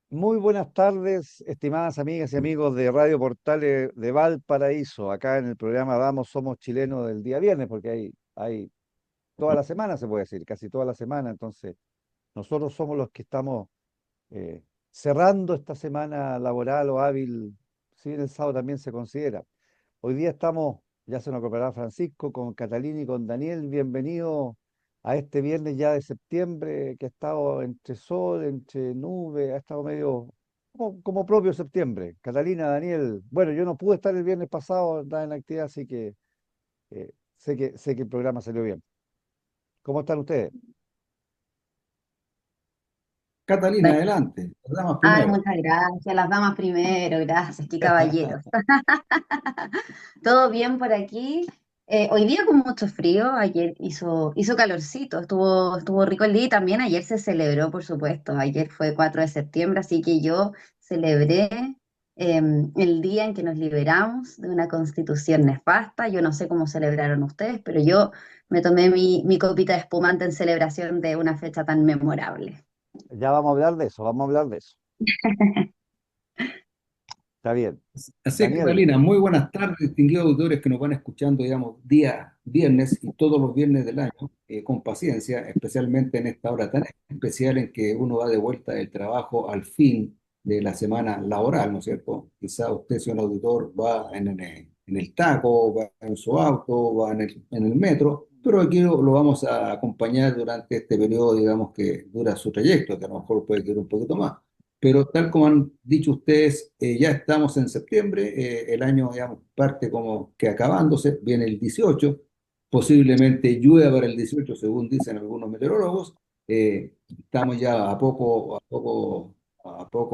Muy buenas tardes, estimadas amigas y amigos de Radio Portales de Valparaíso, acá en el programa Vamos, Somos Chilenos del día viernes, porque hay toda la semana, se puede decir, casi toda la semana, entonces nosotros somos los que estamos eh, cerrando esta semana laboral o hábil, si bien el sábado también se considera. Hoy día estamos, ya se nos acompañará Francisco, con Catalina y con Daniel. Bienvenido a este viernes ya de septiembre, que ha estado entre sol, entre nube, ha estado medio como propio septiembre. Catalina, Daniel, bueno, yo no pude estar el viernes pasado, estaba en actividad, así que sé que el programa salió bien. ¿Cómo están ustedes? Catalina, Bueno, adelante. Las damas ay, primero. muchas gracias. Las damas primero, gracias, qué caballeros. ¿Todo bien por aquí? Hoy día con mucho frío, ayer hizo calorcito, estuvo rico el día y también ayer se celebró, por supuesto. Ayer fue 4 de septiembre, así que yo celebré el día en que nos liberamos de una constitución nefasta. Yo no sé cómo celebraron ustedes, pero yo me tomé mi copita de espumante en celebración de una fecha tan memorable. Ya vamos a hablar de eso, vamos a hablar de eso. Está bien. Así es, Daniel, Catalina, muy buenas tardes, distinguidos auditores que nos van escuchando, digamos, día viernes y todos los viernes del año, con paciencia, especialmente en esta hora tan especial en que uno va de vuelta del trabajo al fin de la semana laboral, ¿no es cierto? Quizá usted, señor auditor, va en el taco, va en su auto, va en el metro, pero aquí lo vamos a acompañar durante este periodo, digamos, que dura su trayecto, que a lo mejor puede durar un poquito más. Pero tal como han dicho ustedes, ya estamos en septiembre, el año digamos, parte como que acabándose, viene el 18, posiblemente llueva para el 18, según dicen algunos meteorólogos. Estamos ya a poco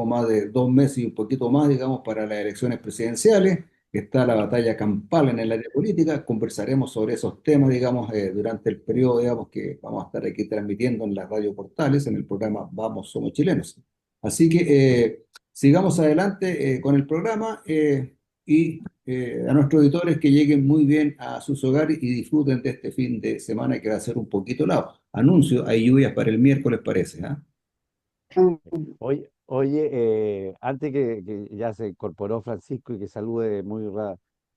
más de 2 meses y un poquito más, digamos, para las elecciones presidenciales. Está la batalla campal en el área política. Conversaremos sobre esos temas, digamos, durante el periodo, digamos, que vamos a estar aquí transmitiendo en las radio portales, en el programa Vamos, Somos Chilenos. Así que sigamos adelante con el programa y a nuestros auditores que lleguen muy bien a sus hogares y disfruten de este fin de semana que va a ser un poquito largo. Anuncio, hay lluvias para el miércoles, parece, ¿ah? oye, antes que ya se incorporó Francisco y que salude muy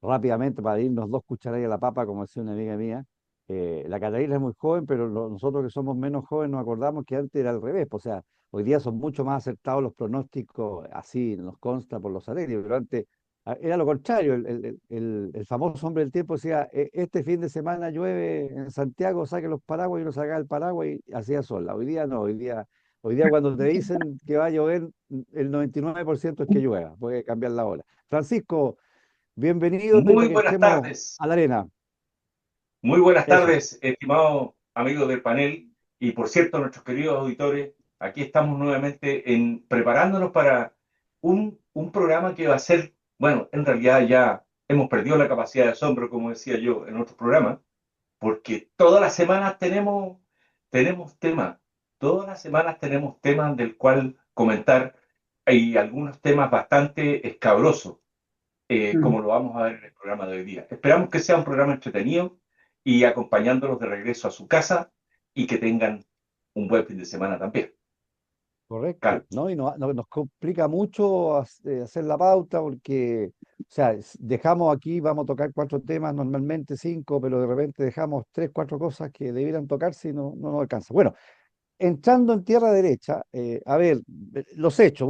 rápidamente para irnos dos cucharadas a la papa, como decía una amiga mía, la Catalina es muy joven, pero nosotros que somos menos jóvenes nos acordamos que antes era al revés, pues, o sea, hoy día son mucho más acertados los pronósticos, así nos consta por los satélites, pero antes era lo contrario, el famoso hombre del tiempo decía, este fin de semana llueve en Santiago, saque los paraguas y uno sacaba el paraguas y hacía sol. Hoy día no, hoy día cuando te dicen que va a llover, el 99% es que llueva, puede cambiar la hora. Francisco, bienvenido para Muy que buenas entremos tardes, a la arena. muy buenas Eso. tardes, estimados amigos del panel y por cierto, nuestros queridos auditores, aquí estamos nuevamente preparándonos para un programa que va a ser, bueno, en realidad ya hemos perdido la capacidad de asombro, como decía yo en otros programas, porque todas las semanas tenemos temas, todas las semanas tenemos temas del cual comentar y algunos temas bastante escabrosos Mm. como lo vamos a ver en el programa de hoy día. Esperamos que sea un programa entretenido y acompañándolos de regreso a su casa y que tengan un buen fin de semana también. Correcto, Claro. ¿no? Y nos complica mucho hacer la pauta porque, o sea, dejamos aquí, vamos a tocar cuatro temas, normalmente cinco, pero de repente dejamos tres, cuatro cosas que debieran tocarse y no nos alcanza. Bueno, entrando en tierra derecha, a ver, los hechos,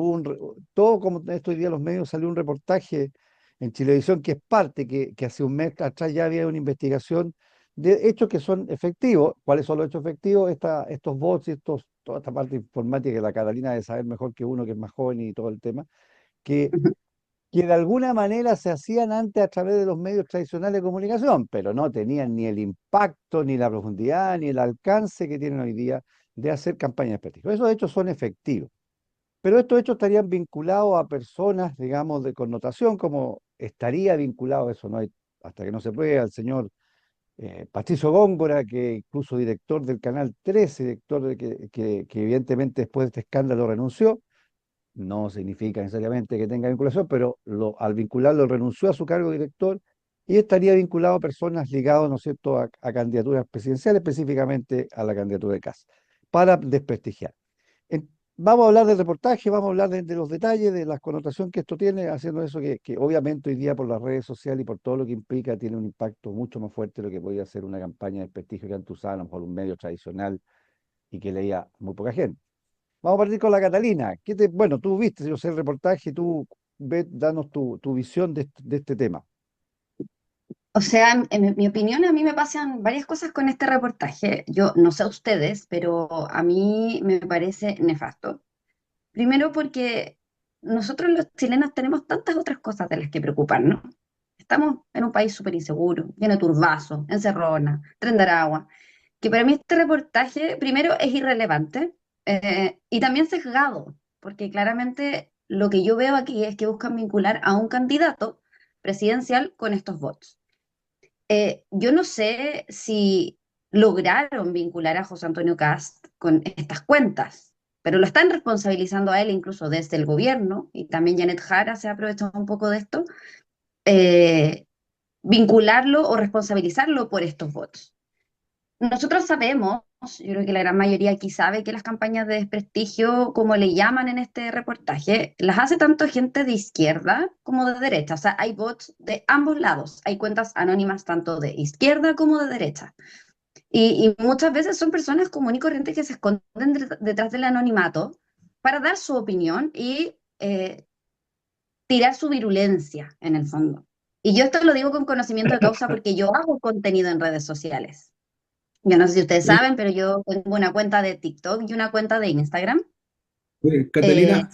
todo como esto hoy día en los medios salió un reportaje en Chilevisión que es parte, que hace un mes atrás ya había una investigación de hechos que son efectivos. ¿Cuáles son los hechos efectivos? Estos bots y toda esta parte informática que la Catalina debe saber mejor que uno que es más joven y todo el tema, que, que de alguna manera se hacían antes a través de los medios tradicionales de comunicación, pero no tenían ni el impacto, ni la profundidad, ni el alcance que tienen hoy día de hacer campañas de prestigio. Esos hechos son efectivos, pero estos hechos estarían vinculados a personas, digamos, de connotación, como estaría vinculado eso, ¿no? Hasta que no se puede, al señor Patricio Góngora, que incluso director del Canal 13, director que evidentemente después de este escándalo renunció. No significa necesariamente que tenga vinculación, pero al vincularlo renunció a su cargo de director y estaría vinculado a personas ligadas, ¿no es cierto?, a candidaturas presidenciales, específicamente a la candidatura de Kast, para desprestigiar. vamos a hablar del reportaje, vamos a hablar de los detalles, de la connotación que esto tiene, haciendo eso que obviamente hoy día por las redes sociales y por todo lo que implica tiene un impacto mucho más fuerte de lo que podía ser una campaña de prestigio que antes usaba a lo mejor un medio tradicional y que leía muy poca gente. Vamos a partir con la Catalina. Bueno, tú viste, yo sé el reportaje, tú danos tu visión de este tema. O sea, en mi opinión, a mí me pasan varias cosas con este reportaje. Yo no sé a ustedes, pero a mí me parece nefasto. Primero porque nosotros los chilenos tenemos tantas otras cosas de las que preocuparnos. Estamos en un país súper inseguro, lleno de turbazos, encerrona, tren de Aragua, que para mí este reportaje, primero, es irrelevante y también sesgado, porque claramente lo que yo veo aquí es que buscan vincular a un candidato presidencial con estos votos. Yo no sé si lograron vincular a José Antonio Cast con estas cuentas, pero lo están responsabilizando a él incluso desde el gobierno, y también Janet Jara se ha aprovechado un poco de esto, eh, vincularlo o responsabilizarlo por estos votos. Nosotros sabemos, yo creo que la gran mayoría aquí sabe que las campañas de desprestigio, como le llaman en este reportaje, las hace tanto gente de izquierda como de derecha. O sea, hay bots de ambos lados. Hay cuentas anónimas tanto de izquierda como de derecha. Y muchas veces son personas comunes y corrientes que se esconden detrás del anonimato para dar su opinión y tirar su virulencia en el fondo. Y yo esto lo digo con conocimiento de causa porque yo hago contenido en redes sociales. Yo no sé si ustedes Oye, saben, pero yo tengo una cuenta de TikTok y una cuenta de Instagram. Eh, Catalina,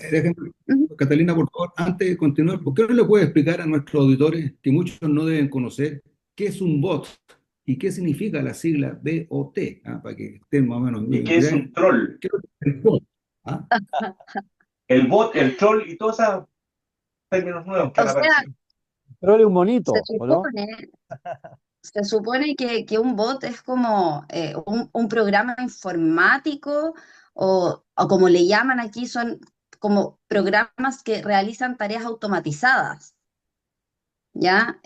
ujú. Catalina, por favor, antes de continuar, ¿por qué no le puede explicar a nuestros auditores que muchos no deben conocer qué es un bot y qué significa la sigla BOT? Para que estén más o menos. ¿Y qué es un troll? ¿Qué es el bot? ¿Ah? El bot, el troll y todos esos términos nuevos que O han sea, aparecido. Pero él es un se monito, ¿o no? supone, se supone que un bot es como un programa informático o como le llaman aquí, son como programas que realizan tareas automatizadas, ¿ya?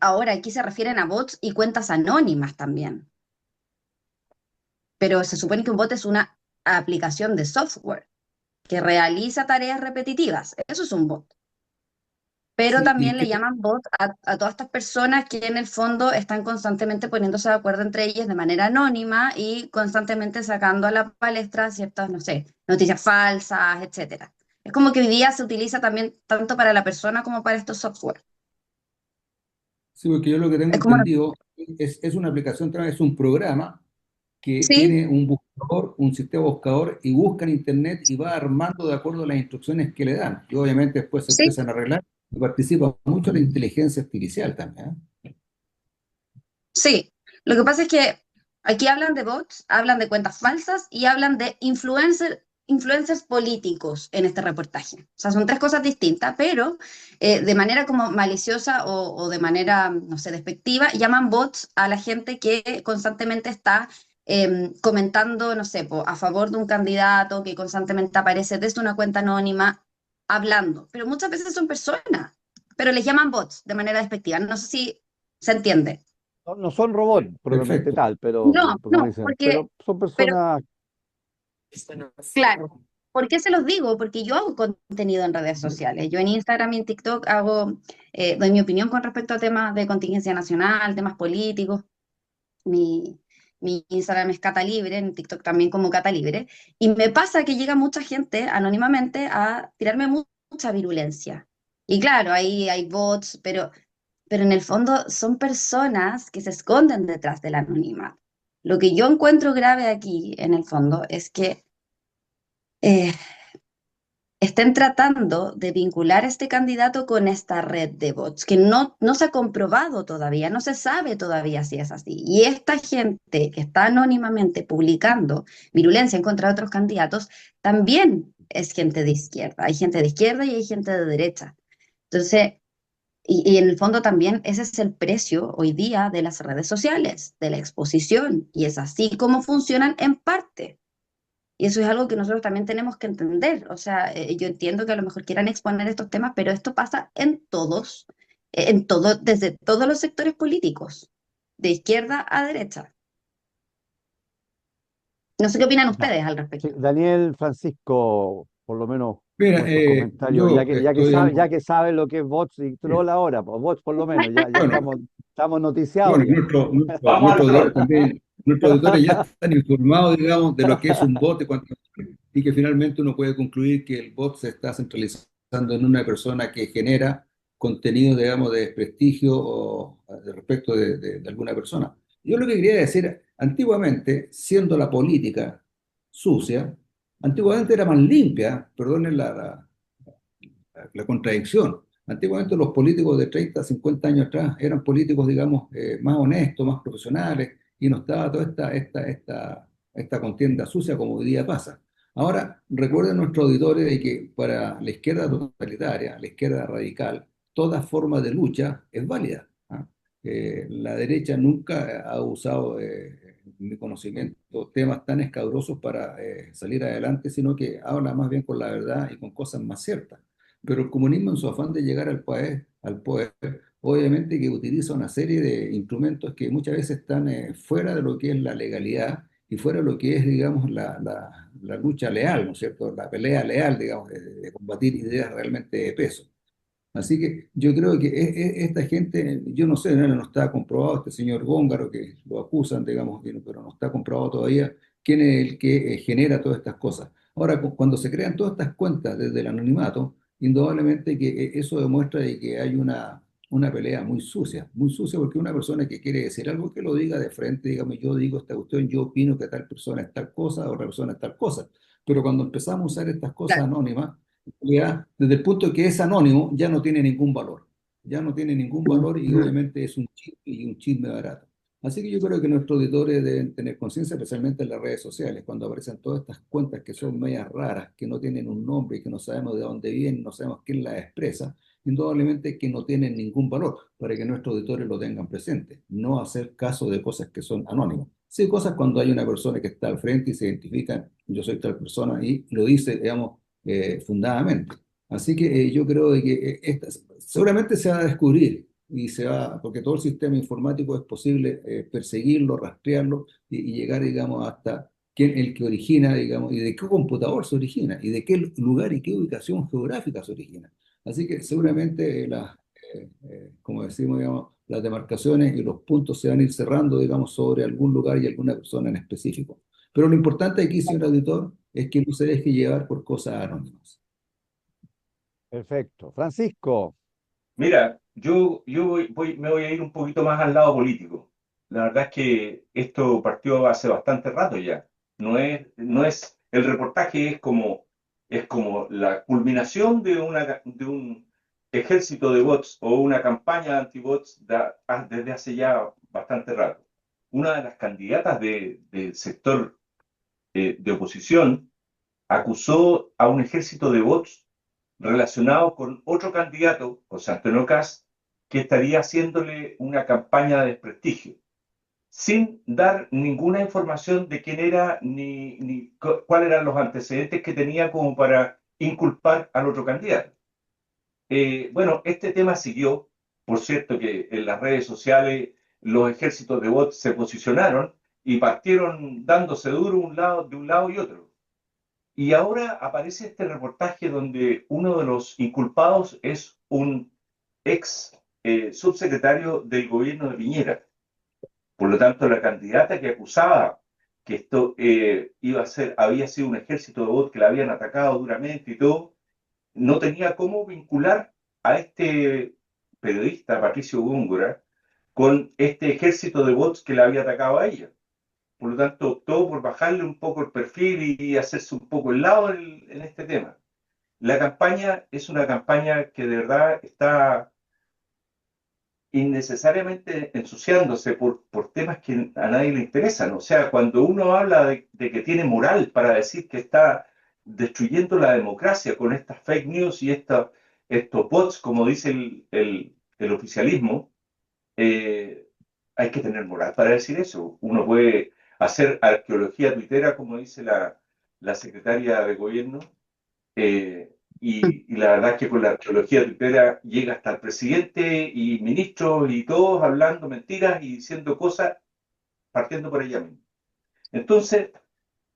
Ahora aquí se refieren a bots y cuentas anónimas también, pero se supone que un bot es una aplicación de software que realiza tareas repetitivas. Eso es un bot. Pero Sí, también le llaman bot a todas estas personas que en el fondo están constantemente poniéndose de acuerdo entre ellas de manera anónima y constantemente sacando a la palestra ciertas, no sé, noticias falsas, etcétera. Es como que hoy día se utiliza también tanto para la persona como para estos software. sí, porque yo lo que tengo Es como, entendido es una aplicación, es un programa que sí, tiene un buscador, un sistema buscador y busca en Internet y va armando de acuerdo a las instrucciones que le dan. Y obviamente después se sí, empiezan a arreglar y participa mucho la inteligencia artificial también. sí. Lo que pasa es que aquí hablan de bots, hablan de cuentas falsas y hablan de influencers políticos en este reportaje. O sea, son tres cosas distintas, pero de manera como maliciosa o de manera, no sé, despectiva, llaman bots a la gente que constantemente está comentando, no sé, a favor de un candidato, que constantemente aparece desde una cuenta anónima hablando. Pero muchas veces son personas, pero les llaman bots de manera despectiva. No sé si se entiende. No, no son robots propiamente Perfecto. tal, pero No, como no, dicen, pero son pero personas. claro. ¿Por qué se los digo? Porque yo hago contenido en redes sociales. Yo en Instagram y en TikTok doy mi opinión con respecto a temas de contingencia nacional, temas políticos. Mi, mi Instagram es Cata Libre, en TikTok también como Cata Libre. Y me pasa que llega mucha gente anónimamente a tirarme mucha virulencia. Y claro, ahí hay bots, pero en el fondo son personas que se esconden detrás del anonimato. Lo que yo encuentro grave aquí, en el fondo, es que eh, estén tratando de vincular a este candidato con esta red de bots, que no se ha comprobado todavía, no se sabe todavía si es así. Y esta gente que está anónimamente publicando virulencia en contra de otros candidatos, también es gente de izquierda. Hay gente de izquierda y hay gente de derecha. Entonces, y en el fondo también ese es el precio hoy día de las redes sociales, de la exposición, y es así como funcionan en parte. Y eso es algo que nosotros también tenemos que entender. O sea, yo entiendo que a lo mejor quieran exponer estos temas, pero esto pasa en todo, desde todos los sectores políticos, de izquierda a derecha. No sé qué opinan Ya. ustedes al Sí, respecto. Daniel Francisco, por lo menos Mira, vuestros comentarios, yo estoy, ya digamos, que sabe lo que es bots y troll ahora, pues bots por lo menos, ya bueno, estamos noticiados bueno, ya. Vamos al nuestros auditores troll. también, nuestros auditores ya están informados, digamos, de lo que es un bot y que finalmente uno puede concluir que el bot se está centralizando en una persona que genera contenido, digamos, de desprestigio o respecto de alguna persona. Yo lo que quería decir, antiguamente, siendo la política sucia, antiguamente era más limpia, perdonen la contradicción. Antiguamente los políticos de 30, 50 años atrás eran políticos, digamos, más honestos, más profesionales, y no estaba toda esta contienda sucia como hoy día pasa. Ahora, recuerden nuestros auditores de que para la izquierda totalitaria, la izquierda radical, toda forma de lucha es válida. ¿Ah? La derecha nunca ha usado, en mi conocimiento, temas tan escabrosos para salir adelante, sino que habla más bien con la verdad y con cosas más ciertas. Pero el comunismo en su afán de llegar al poder, obviamente que utiliza una serie de instrumentos que muchas veces están fuera de lo que es la legalidad y fuera de lo que es, digamos, la lucha leal, ¿no es cierto? La pelea leal, digamos, de combatir ideas realmente de peso. Así que yo creo que esta gente, yo no sé, no está comprobado este señor Góngaro que lo acusan, digamos, pero no está comprobado todavía quién es el que genera todas estas cosas. Ahora, cuando se crean todas estas cuentas desde el anonimato, indudablemente que eso demuestra de que hay una pelea muy sucia, porque una persona que quiere decir algo que lo diga de frente, digamos, yo digo esta cuestión, yo opino que tal persona es tal cosa, otra persona es tal cosa. Pero cuando empezamos a usar estas cosas Claro. anónimas, ya, desde el punto de que es anónimo, ya no tiene ningún valor. Ya no tiene ningún valor y obviamente es un chisme y un chisme barato. Así que yo creo que nuestros auditores deben tener conciencia, especialmente en las redes sociales, cuando aparecen todas estas cuentas que son medias raras, que no tienen un nombre y que no sabemos de dónde vienen, no sabemos quién las expresa, indudablemente que no tienen ningún valor para que nuestros auditores lo tengan presente. No hacer caso de cosas que son anónimas. Sí, cosas cuando hay una persona que está al frente y se identifica, yo soy tal persona y lo dice, digamos, fundadamente. Así que yo creo de que seguramente se va a descubrir y porque todo el sistema informático es posible perseguirlo, rastrearlo y llegar, digamos, hasta quién el que origina, digamos, y de qué computador se origina y de qué lugar y qué ubicación geográfica se origina. Así que seguramente como decimos, digamos, las demarcaciones y los puntos se van a ir cerrando, digamos, sobre algún lugar y alguna persona en específico. Pero lo importante aquí, señor auditor, es que no se deje llevar por cosas anónimas. Perfecto. Francisco, Mira, me voy a ir un poquito más al lado político. La verdad es que esto partió hace bastante rato ya. No es, el reportaje es como la culminación de un ejército de bots o una campaña anti-bots desde hace ya bastante rato. Una de las candidatas del sector de oposición acusó a un ejército de bots relacionado con otro candidato, José Antonio Kast, que estaría haciéndole una campaña de desprestigio, sin dar ninguna información de quién era ni cuáles eran los antecedentes que tenía como para inculpar al otro candidato. Bueno, este tema siguió, por cierto que en las redes sociales los ejércitos de bots se posicionaron y partieron dándose duro de un lado y otro. Y ahora aparece este reportaje donde uno de los inculpados es un ex subsecretario del gobierno de Piñera. Por lo tanto, la candidata que acusaba que esto había sido un ejército de bots que la habían atacado duramente y todo, no tenía cómo vincular a este periodista, Patricio Góngora, con este ejército de bots que la había atacado a ella. Por lo tanto, optó por bajarle un poco el perfil y hacerse un poco el lado en este tema. La campaña es una campaña que de verdad está innecesariamente ensuciándose por temas que a nadie le interesan. O sea, cuando uno habla de que tiene moral para decir que está destruyendo la democracia con estas fake news y estos bots, como dice el oficialismo, eh, hay que tener moral para decir eso. Uno puede hacer arqueología tuitera, como dice la secretaria de gobierno, y la verdad es que con la arqueología tuitera llega hasta el presidente y ministros y todos hablando mentiras y diciendo cosas partiendo por ella misma. Entonces,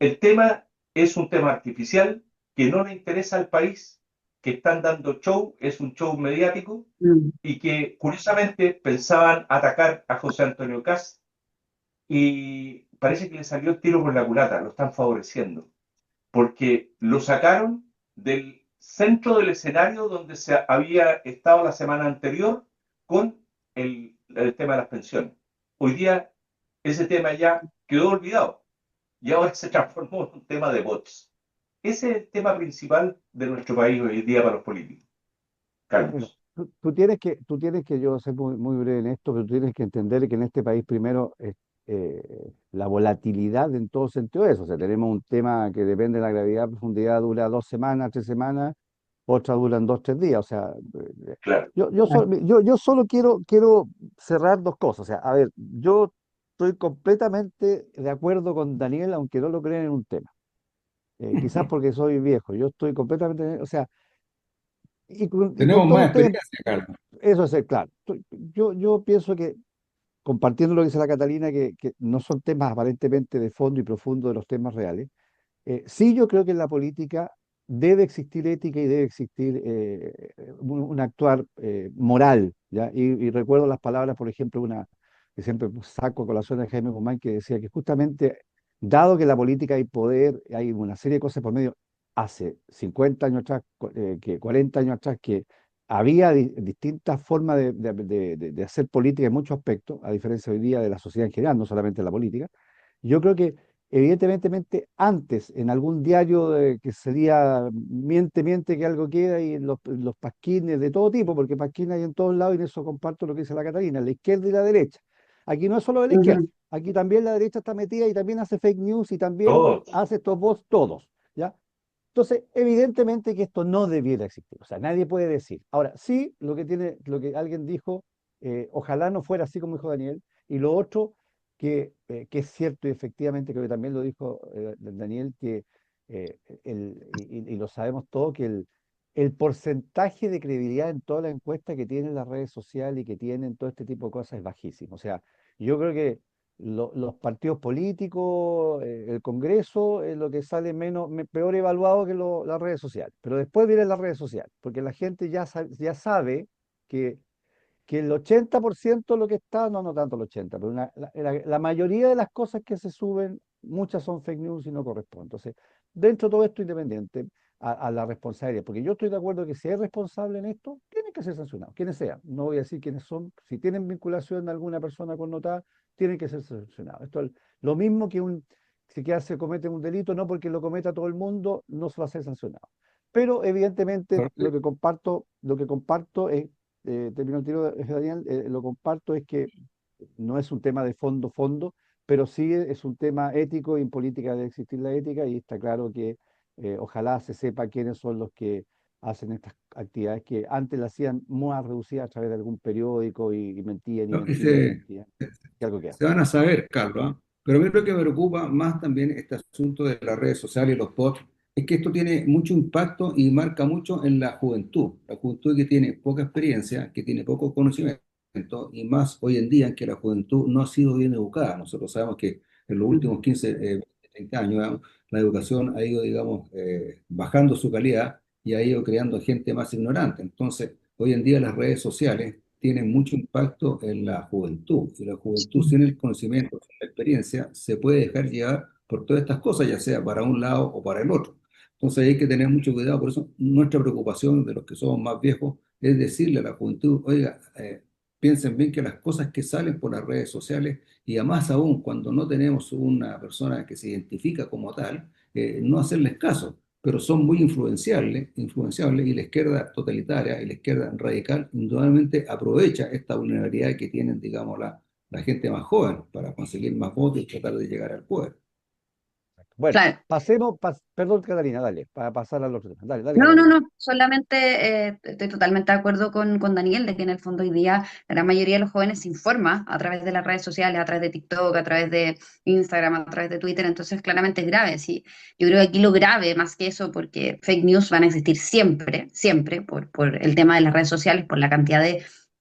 el tema es un tema artificial que no le interesa al país, que están dando show, es un show mediático Mm. y que curiosamente pensaban atacar a José Antonio Kast y parece que le salió el tiro por la culata, lo están favoreciendo, porque lo sacaron del centro del escenario donde se había estado la semana anterior con el tema de las pensiones. Hoy día ese tema ya quedó olvidado y ahora se transformó en un tema de bots. Ese es el tema principal de nuestro país hoy día para los políticos, Bueno, Carlos. tú tienes que, yo sé muy breve en esto, pero tú tienes que entender que en este país primero la volatilidad en todo sentido es eso. O sea, tenemos un tema que depende de la gravedad, profundidad, dura 2 semanas, 3 semanas, otras duran 2, 3 días. O sea, Claro. yo solo quiero cerrar dos cosas. O sea, a ver, yo estoy completamente de acuerdo con Daniel, aunque no lo crean en un tema. Quizás porque soy viejo, yo estoy completamente, o sea, y con Tenemos todos más ustedes. experiencia, Carlos. Eso es claro. Yo pienso que, compartiendo lo que dice la Catalina, que no son temas aparentemente de fondo y profundo de los temas reales, sí yo creo que en la política debe existir ética y debe existir un actuar moral, ¿ya? Y recuerdo las palabras, por ejemplo, una que siempre saco a colación de Jaime Guzmán, que decía que justamente, dado que en la política hay poder, hay una serie de cosas por medio, hace 50 años atrás, que 40 años atrás, que había distintas formas de hacer política en muchos aspectos, a diferencia hoy día de la sociedad en general, no solamente la política. Yo creo que evidentemente antes en algún diario que sería miente, miente que algo queda y los pasquines de todo tipo, porque pasquines hay en todos lados y en eso comparto lo que dice la Catalina, la izquierda y la derecha. Aquí no es solo de la izquierda, Ujú, aquí también la derecha está metida y también hace fake news y también Todos. hace estos bots todos, ¿ya? Entonces, evidentemente que esto no debiera existir, o sea, nadie puede decir. Ahora, sí, lo que alguien dijo, ojalá no fuera así como dijo Daniel, y lo otro, que es cierto y efectivamente creo que también lo dijo Daniel, que y lo sabemos todos, que el porcentaje de credibilidad en toda la encuesta que tienen las redes sociales y que tienen todo este tipo de cosas es bajísimo. O sea, yo creo que los partidos políticos, el Congreso, es lo que sale peor evaluado que las redes sociales. Pero después vienen las redes sociales, porque la gente ya sabe que el 80% de lo que está, no, no tanto el 80, pero la mayoría de las cosas que se suben, muchas son fake news y no corresponden. Entonces, dentro de todo esto independiente a la responsabilidad, porque yo estoy de acuerdo que si es responsable en esto, tienen que ser sancionados, quienes sean. No voy a decir quiénes son, si tienen vinculación a alguna persona connotada, tienen que ser sancionados. Esto es lo mismo que si que se comete un delito, no porque lo cometa todo el mundo, no se va a ser sancionado. Pero evidentemente Perfecto. lo que comparto es termino el tiro, Daniel, lo comparto, es que no es un tema de fondo, pero sí es un tema ético y en política debe existir la ética y está claro que ojalá se sepa quiénes son los que hacen estas actividades que antes las hacían más reducidas a través de algún periódico y mentían y ¿No? Y mentían y mentían. ¿Qué algo queda? se van a saber, Carlos, ¿ah? Pero a mí lo que me preocupa más también este asunto de las redes sociales y los bots es que esto tiene mucho impacto y marca mucho en la juventud que tiene poca experiencia, que tiene poco conocimiento y más hoy en día en que la juventud no ha sido bien educada. Nosotros sabemos que en los últimos 15, 30 años, digamos, la educación ha ido, digamos, bajando su calidad y ha ido creando gente más ignorante. Entonces, hoy en día las redes sociales tienen mucho impacto en la juventud. Y la juventud sin el conocimiento, sin la experiencia, se puede dejar llevar por todas estas cosas, ya sea para un lado o para el otro. Entonces hay que tener mucho cuidado. Por eso nuestra preocupación de los que somos más viejos es decirle a la juventud, oiga, piensen bien que las cosas que salen por las redes sociales, y además aún cuando no tenemos una persona que se identifica como tal, no hacerles caso, pero son muy influenciables y la izquierda totalitaria y la izquierda radical indudablemente aprovecha esta vulnerabilidad que tienen, digamos, la gente más joven para conseguir más votos y tratar de llegar al poder. Bueno, claro. perdón, Catalina, dale, para pasar al otro tema. Dale, dale, No, no, Catalina. no, solamente estoy totalmente de acuerdo con Daniel de que en el fondo hoy día la gran mayoría de los jóvenes se informa a través de las redes sociales, a través de TikTok, a través de Instagram, a través de Twitter, entonces claramente es grave, sí. Yo creo que aquí lo grave, más que eso, porque fake news van a existir siempre, siempre, por el tema de las redes sociales, por la cantidad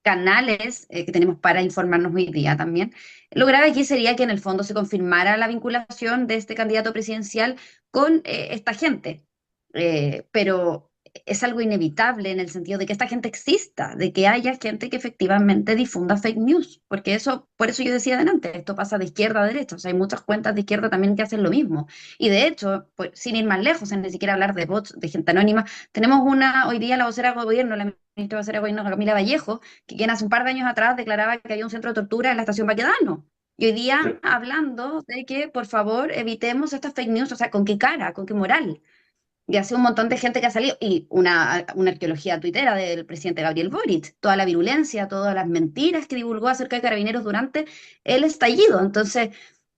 canales que tenemos para informarnos hoy día también. Lo grave aquí sería que en el fondo se confirmara la vinculación de este candidato presidencial con esta gente. Pero es algo inevitable en el sentido de que esta gente exista, de que haya gente que efectivamente difunda fake news, porque eso, por eso yo decía adelante, esto pasa de izquierda a derecha, o sea, hay muchas cuentas de izquierda también que hacen lo mismo. Y de hecho, pues, sin ir más lejos, sin ni siquiera hablar de bots, de gente anónima, tenemos hoy día la vocera de gobierno, la ministra vocera de gobierno, Camila Vallejo, que quien hace un par de años atrás declaraba que había un centro de tortura en la estación Baquedano. Y hoy Sí. día hablando de que, por favor, evitemos estas fake news, o sea, ¿con qué cara, con qué moral? Y hace un montón de gente que ha salido, y una arqueología tuitera del presidente Gabriel Boric, toda la virulencia, todas las mentiras que divulgó acerca de Carabineros durante el estallido. Entonces,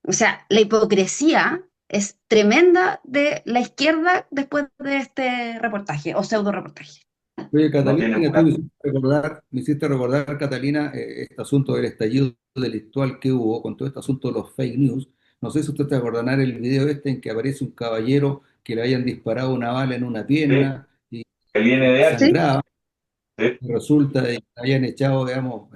o sea, la hipocresía es tremenda de la izquierda después de este reportaje o pseudo reportaje. Oye, No tienen Catalina, tú moral. me hiciste recordar, Catalina, este asunto del estallido delictual que hubo con todo este asunto de los fake news. No sé si usted te acordará el video este en que aparece un caballero que le hayan disparado una bala en una Sí. pierna y El Sí, INDH. sangraba. Sí. Resulta de que hayan echado, digamos,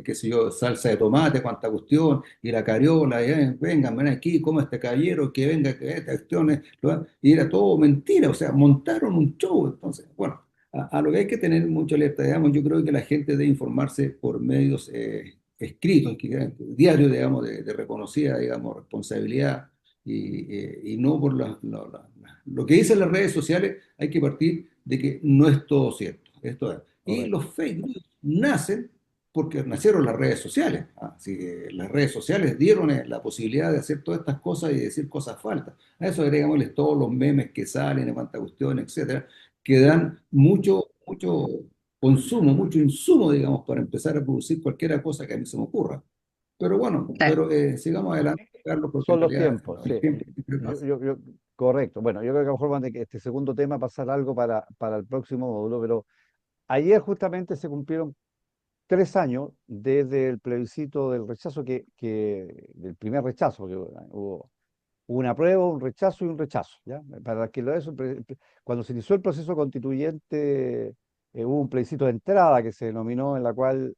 qué sé yo, salsa de tomate, cuanta cuestión, y la cariola, y, vengan, ven aquí, como este caballero, que venga, que esta cuestión, y era todo mentira, o sea, montaron un show. Entonces, bueno, a lo que hay que tener mucho alerta, digamos, yo creo que la gente debe informarse por medios escritos, diarios, digamos, de reconocida, digamos, responsabilidad, y no por lo que dicen las redes sociales. Hay que partir de que no es todo cierto. Esto es. Y correcto. los fake news nacen porque nacieron las redes sociales. Así que las redes sociales dieron la posibilidad de hacer todas estas cosas y decir cosas falsas. A eso agregámosle todos los memes que salen, de cuánta cuestión, etcétera, que dan mucho consumo, mucho insumo, digamos, para empezar a producir cualquier cosa que a mí se me ocurra. Pero bueno, claro. sigamos adelante, Carlos, porque en Son los realidad tiempos, el sí. tiempo siempre Yo, pasa. yo, yo- correcto. Bueno, yo creo que a lo mejor van de que este segundo tema pasar algo para el próximo módulo, pero ayer justamente se cumplieron 3 años desde el plebiscito del rechazo, del primer rechazo, porque hubo una prueba, un rechazo y un rechazo, ¿ya? Para que lo eso, cuando se inició el proceso constituyente, hubo un plebiscito de entrada que se denominó, en la cual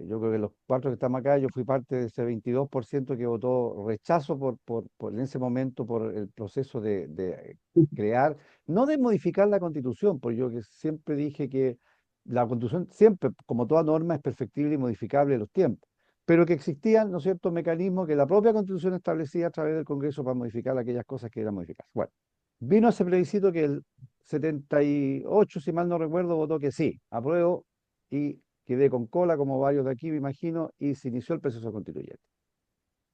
yo creo que los cuatro que estamos acá, yo fui parte de ese 22% que votó rechazo en ese momento por el proceso de crear, no de modificar la Constitución, porque yo que siempre dije que la Constitución siempre, como toda norma, es perfectible y modificable en los tiempos, pero que existían, ¿no es cierto?, mecanismos que la propia Constitución establecía a través del Congreso para modificar aquellas cosas que eran modificadas. Bueno, vino ese plebiscito que el 78, si mal no recuerdo, votó que sí, apruebo, y quedé con cola, como varios de aquí, me imagino, y se inició el proceso constituyente.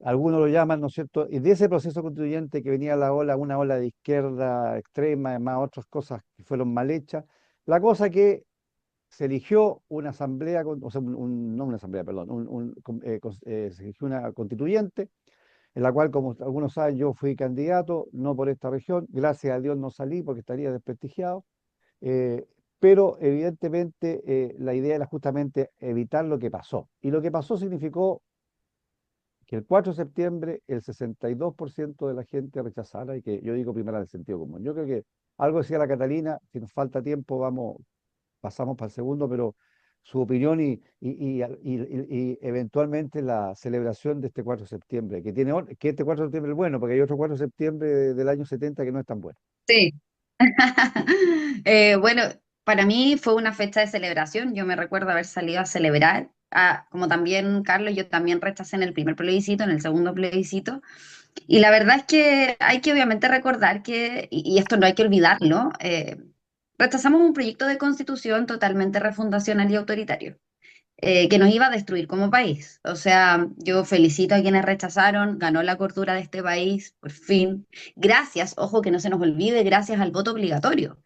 Algunos lo llaman, ¿no es cierto? Y de ese proceso constituyente que venía una ola de izquierda extrema, además otras cosas que fueron mal hechas, la cosa que se eligió una asamblea, o sea, no una asamblea, perdón, se eligió una constituyente, en la cual, como algunos saben, yo fui candidato, no por esta región, gracias a Dios no salí porque estaría desprestigiado, eh, pero evidentemente la idea era justamente evitar lo que pasó. Y lo que pasó significó que el 4 de septiembre el 62% de la gente rechazara, y que yo digo primero del sentido común. Yo creo que algo decía la Catalina, si nos falta tiempo pasamos para el segundo, pero su opinión y eventualmente la celebración de este 4 de septiembre, que este 4 de septiembre es bueno, porque hay otro 4 de septiembre del año 70 que no es tan bueno. Sí. Bueno, para mí fue una fecha de celebración. Yo me recuerdo haber salido a celebrar. Como también, Carlos, yo también rechacé en el primer plebiscito, en el segundo plebiscito. Y la verdad es que hay que obviamente recordar que, y esto no hay que olvidarlo, rechazamos un proyecto de constitución totalmente refundacional y autoritario, que nos iba a destruir como país. O sea, yo felicito a quienes rechazaron, ganó la cordura de este país, por fin. Gracias, ojo que no se nos olvide, gracias al voto obligatorio,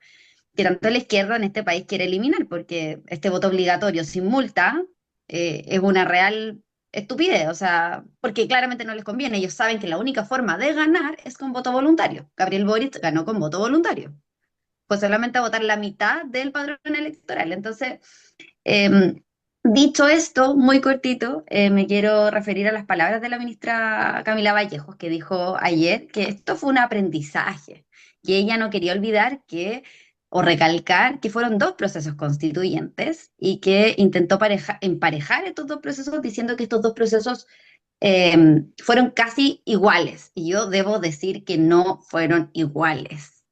que tanto la izquierda en este país quiere eliminar, porque este voto obligatorio sin multa es una real estupidez, o sea, porque claramente no les conviene. Ellos saben que la única forma de ganar es con voto voluntario. Gabriel Boric ganó con voto voluntario, pues solamente a votar la mitad del padrón electoral. Entonces, dicho esto, muy cortito, me quiero referir a las palabras de la ministra Camila Vallejos, que dijo ayer que esto fue un aprendizaje, que ella no quería olvidar que o recalcar que fueron dos procesos constituyentes y que intentó emparejar estos dos procesos diciendo que estos dos procesos fueron casi iguales. Y yo debo decir que no fueron iguales.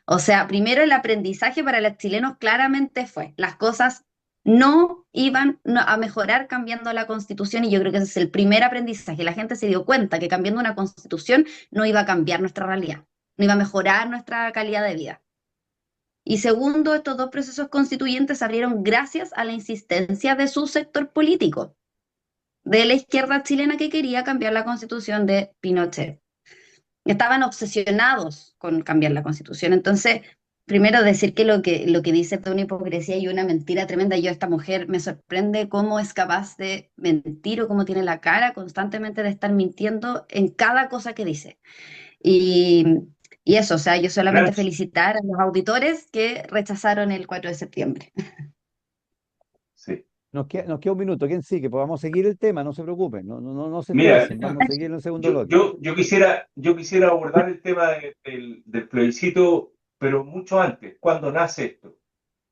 O sea, primero el aprendizaje para los chilenos claramente fue, las cosas no iban a mejorar cambiando la constitución y yo creo que ese es el primer aprendizaje. La gente se dio cuenta que cambiando una constitución no iba a cambiar nuestra realidad, no iba a mejorar nuestra calidad de vida. Y segundo, estos dos procesos constituyentes se abrieron gracias a la insistencia de su sector político, de la izquierda chilena que quería cambiar la constitución de Pinochet. Estaban obsesionados con cambiar la constitución. Entonces, primero decir que lo que dice es una hipocresía y una mentira tremenda. Yo, esta mujer, me sorprende cómo es capaz de mentir o cómo tiene la cara constantemente de estar mintiendo en cada cosa que dice. Y, y eso, o sea, yo solamente Gracias. felicitar a los auditores que rechazaron el 4 de septiembre. Sí. Nos queda un minuto. ¿Quién sigue? Pues vamos a seguir el tema, no se preocupen, no se Mira, estresen, vamos a seguir en el segundo bloque. yo quisiera abordar el tema del plebiscito, pero mucho antes. ¿Cuándo nace esto?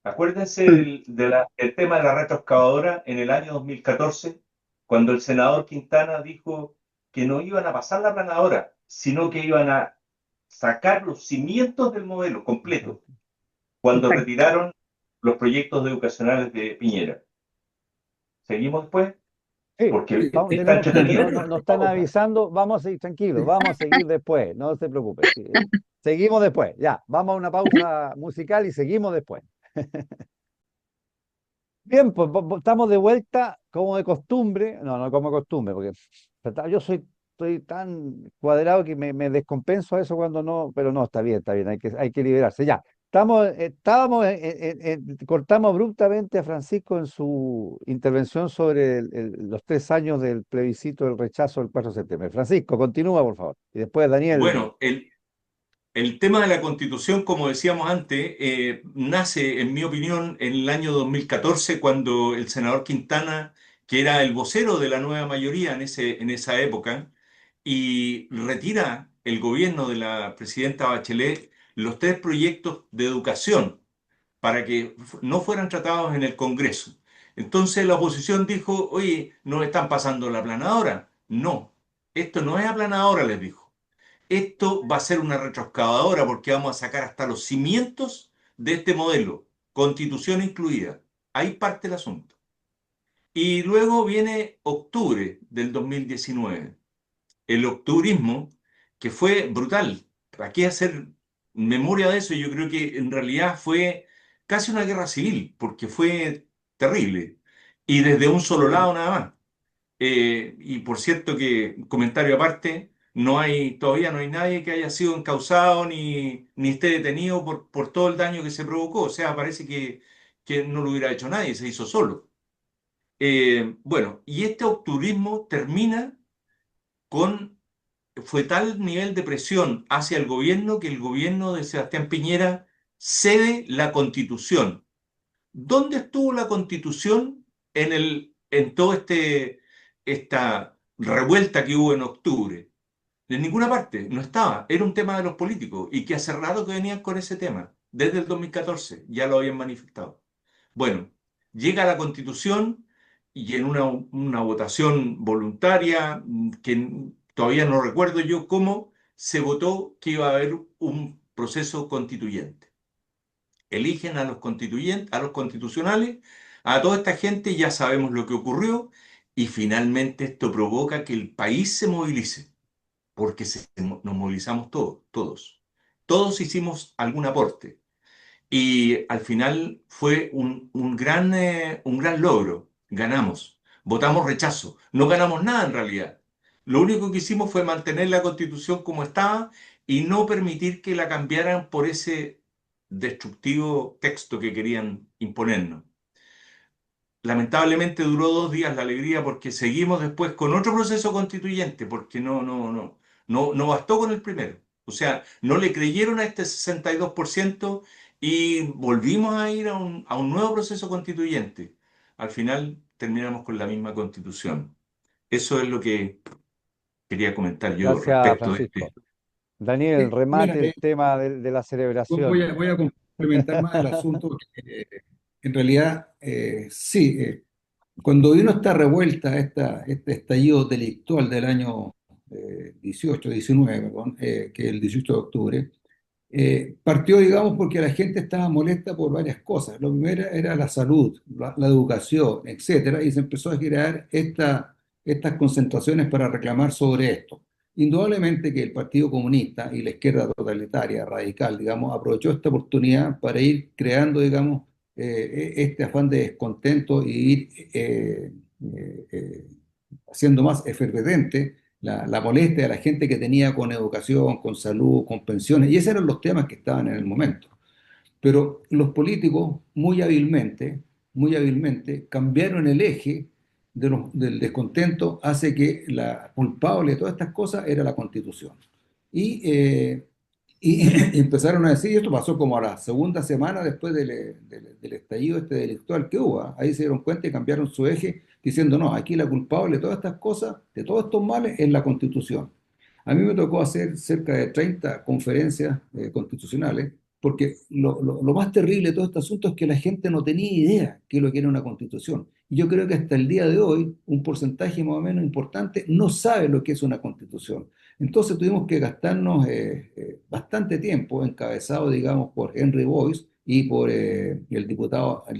Acuérdense el tema de la retroexcavadora en el año 2014, cuando el senador Quintana dijo que no iban a pasar la planadora, sino que iban a sacar los cimientos del modelo completo, cuando Exacto. retiraron los proyectos educacionales de Piñera. ¿Seguimos después? Sí, Porque vamos, está entretenido. nos están avisando, vamos a seguir tranquilos, vamos a seguir después, no se preocupe. Sí, seguimos después, ya, vamos a una pausa musical y seguimos después. Bien, pues estamos de vuelta como de costumbre, no como de costumbre, porque yo estoy tan cuadrado que me descompenso a eso cuando no, pero no, está bien, hay que liberarse. Ya, estábamos, cortamos abruptamente a Francisco en su intervención sobre los 3 años del plebiscito del rechazo del 4 de septiembre. Francisco, continúa, por favor. Y después Daniel. Bueno, el tema de la Constitución, como decíamos antes, nace, en mi opinión, en el año 2014, cuando el senador Quintana, que era el vocero de la nueva mayoría en esa época, y retira el gobierno de la presidenta Bachelet los tres proyectos de educación para que no fueran tratados en el Congreso. Entonces la oposición dijo, oye, ¿nos están pasando la aplanadora? No, esto no es aplanadora, les dijo. Esto va a ser una retroexcavadora porque vamos a sacar hasta los cimientos de este modelo, constitución incluida. Ahí parte el asunto. Y luego viene octubre del 2019, el octubrismo, que fue brutal. ¿Para qué hacer memoria de eso? Yo creo que en realidad fue casi una guerra civil, porque fue terrible. Y desde un solo lado nada más. Y por cierto que, comentario aparte, todavía no hay nadie que haya sido encausado ni esté detenido por todo el daño que se provocó. O sea, parece que no lo hubiera hecho nadie, se hizo solo. Bueno, y este octubrismo termina con, fue tal nivel de presión hacia el gobierno que el gobierno de Sebastián Piñera cede la Constitución. ¿Dónde estuvo la Constitución en todo esta revuelta que hubo en octubre? En ninguna parte, no estaba. Era un tema de los políticos y que hace rato que venían con ese tema. Desde el 2014 ya lo habían manifestado. Bueno, llega la Constitución y en una votación voluntaria, que todavía no recuerdo yo cómo, se votó que iba a haber un proceso constituyente. Eligen a los constituyentes, a los constitucionales, a toda esta gente, ya sabemos lo que ocurrió, y finalmente esto provoca que el país se movilice, porque nos movilizamos todos. Todos hicimos algún aporte. Y al final fue un gran logro. Ganamos. Votamos rechazo. No ganamos nada en realidad. Lo único que hicimos fue mantener la Constitución como estaba y no permitir que la cambiaran por ese destructivo texto que querían imponernos. Lamentablemente duró 2 días la alegría porque seguimos después con otro proceso constituyente, porque no bastó con el primero. O sea, no le creyeron a este 62% y volvimos a ir a un nuevo proceso constituyente. Al final terminamos con la misma constitución. Eso es lo que quería comentar yo Gracias, respecto de este. Francisco. Daniel, Mira, remate el tema de la voy celebración. a, voy a, com- complementar más el asunto. En realidad, sí, cuando vino esta revuelta, este estallido delictual del año 18, 19, perdón, que es el 18 de octubre, partió, digamos, porque la gente estaba molesta por varias cosas. Lo primero era la salud, la educación, etcétera, y se empezó a crear estas concentraciones para reclamar sobre esto. Indudablemente que el Partido Comunista y la izquierda totalitaria, radical, digamos, aprovechó esta oportunidad para ir creando, digamos, este afán de descontento y ir haciendo más efervescente la molestia de la gente que tenía con educación, con salud, con pensiones, y esos eran los temas que estaban en el momento. Pero los políticos muy hábilmente cambiaron el eje del descontento hacia que la culpable de todas estas cosas era la Constitución. Y, y empezaron a decir, y esto pasó como a la segunda semana después del estallido delictual que hubo, ¿ah? Ahí se dieron cuenta y cambiaron su eje diciendo, no, aquí la culpable de todas estas cosas, de todos estos males, es la Constitución. A mí me tocó hacer cerca de 30 conferencias constitucionales, porque lo más terrible de todo este asunto es que la gente no tenía idea qué es lo que era una constitución. Y yo creo que hasta el día de hoy, un porcentaje más o menos importante no sabe lo que es una constitución. Entonces tuvimos que gastarnos bastante tiempo, encabezado, digamos, por Henry Boyce y por el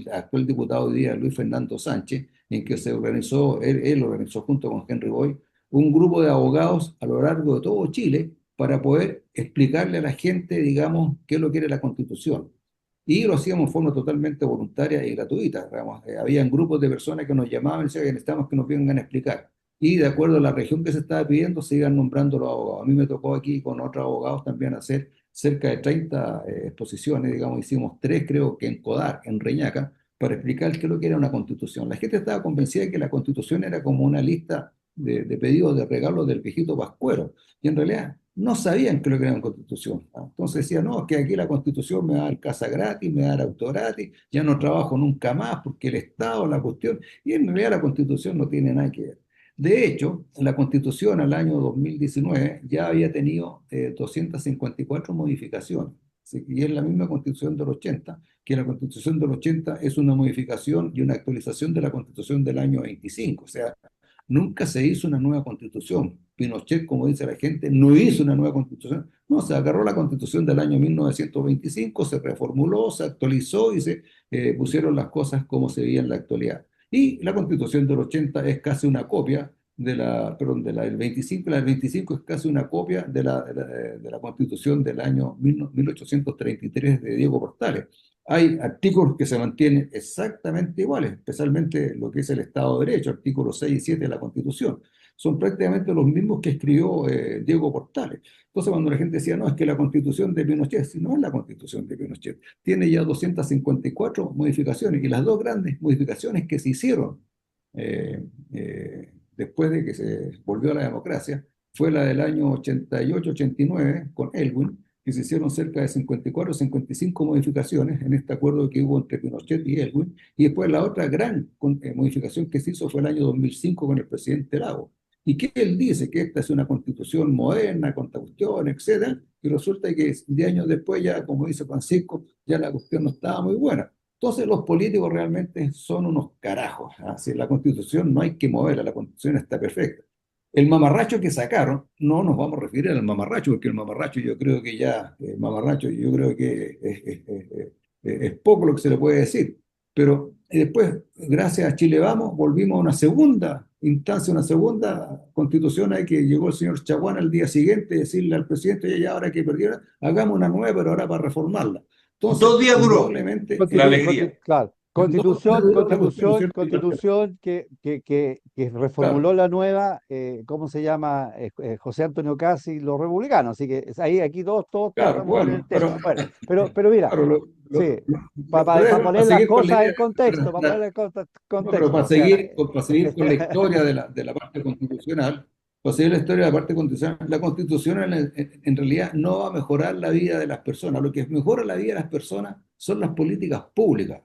actual diputado hoy día, Luis Fernando Sánchez, en que se organizó, él organizó junto con Henry Boyce, un grupo de abogados a lo largo de todo Chile para poder explicarle a la gente, digamos, qué es lo que era la Constitución. Y lo hacíamos de forma totalmente voluntaria y gratuita. Digamos. Habían grupos de personas que nos llamaban y decían que necesitamos que nos vengan a explicar. Y de acuerdo a la región que se estaba pidiendo, se iban nombrando los abogados. A mí me tocó aquí con otros abogados también hacer cerca de 30 exposiciones, digamos, hicimos 3 creo que en Codar, en Reñaca, para explicar qué es lo que era una constitución. La gente estaba convencida de que la constitución era como una lista de pedidos de regalos del viejito Pascuero, y en realidad no sabían qué es lo que era una constitución. ¿No? Entonces decían, no, que aquí la constitución me va a dar casa gratis, me va a dar auto gratis, ya no trabajo nunca más porque el Estado, la cuestión, y en realidad la constitución no tiene nada que ver. De hecho, la Constitución al año 2019 ya había tenido 254 modificaciones. ¿Sí? Y es la misma Constitución del 80, que la Constitución del 80 es una modificación y una actualización de la Constitución del año 25. O sea, nunca se hizo una nueva Constitución. Pinochet, como dice la gente, no hizo una nueva Constitución. No, se agarró la Constitución del año 1925, se reformuló, se actualizó y se pusieron las cosas como se veía en la actualidad. Y la Constitución del 80 es casi una copia perdón, de la del 25, la del 25 es casi una copia de la Constitución del año 1833 de Diego Portales. Hay artículos que se mantienen exactamente iguales, especialmente lo que es el Estado de Derecho, artículos 6 y 7 de la Constitución. Son prácticamente los mismos que escribió Diego Portales. Entonces, cuando la gente decía, no, es que la Constitución de Pinochet, si no es la Constitución de Pinochet, tiene ya 254 modificaciones, y las dos grandes modificaciones que se hicieron después de que se volvió a la democracia fue la del año 88-89 con Elwin, que se hicieron cerca de 54 o 55 modificaciones en este acuerdo que hubo entre Pinochet y Elwin, y después la otra gran modificación que se hizo fue el año 2005 con el presidente Lago. Y que él dice que esta es una constitución moderna, con cuestión, etcétera, y resulta que 10 años después ya, como dice Francisco, ya la cuestión no estaba muy buena. Entonces los políticos realmente son unos carajos. Así, la constitución no hay que moverla, la constitución está perfecta. El mamarracho que sacaron, no nos vamos a referir al mamarracho, porque el mamarracho yo creo que ya, el mamarracho yo creo que es poco lo que se le puede decir. Pero después, gracias a Chile Vamos, volvimos a una segunda instancia, una segunda constitución, ahí que llegó el señor Chaguán al día siguiente, decirle al presidente, ya ahora que perdieron, hagamos una nueva, pero ahora para reformarla. Entonces, 2 días duró indudablemente, la alegría. Claro, constitución que reformuló claro, la nueva, ¿cómo se llama? José Antonio Casi y los republicanos. Así que ahí, aquí todos claro, estamos con bueno, el tema. Bueno, pero mira, claro, sí, para poner las seguir con la cosas idea, en contexto, para poner el no, pero contexto. O sea, para seguir con la historia de la parte constitucional, para seguir la historia de la parte constitucional, la constitución en realidad no va a mejorar la vida de las personas. Lo que mejora la vida de las personas son las políticas públicas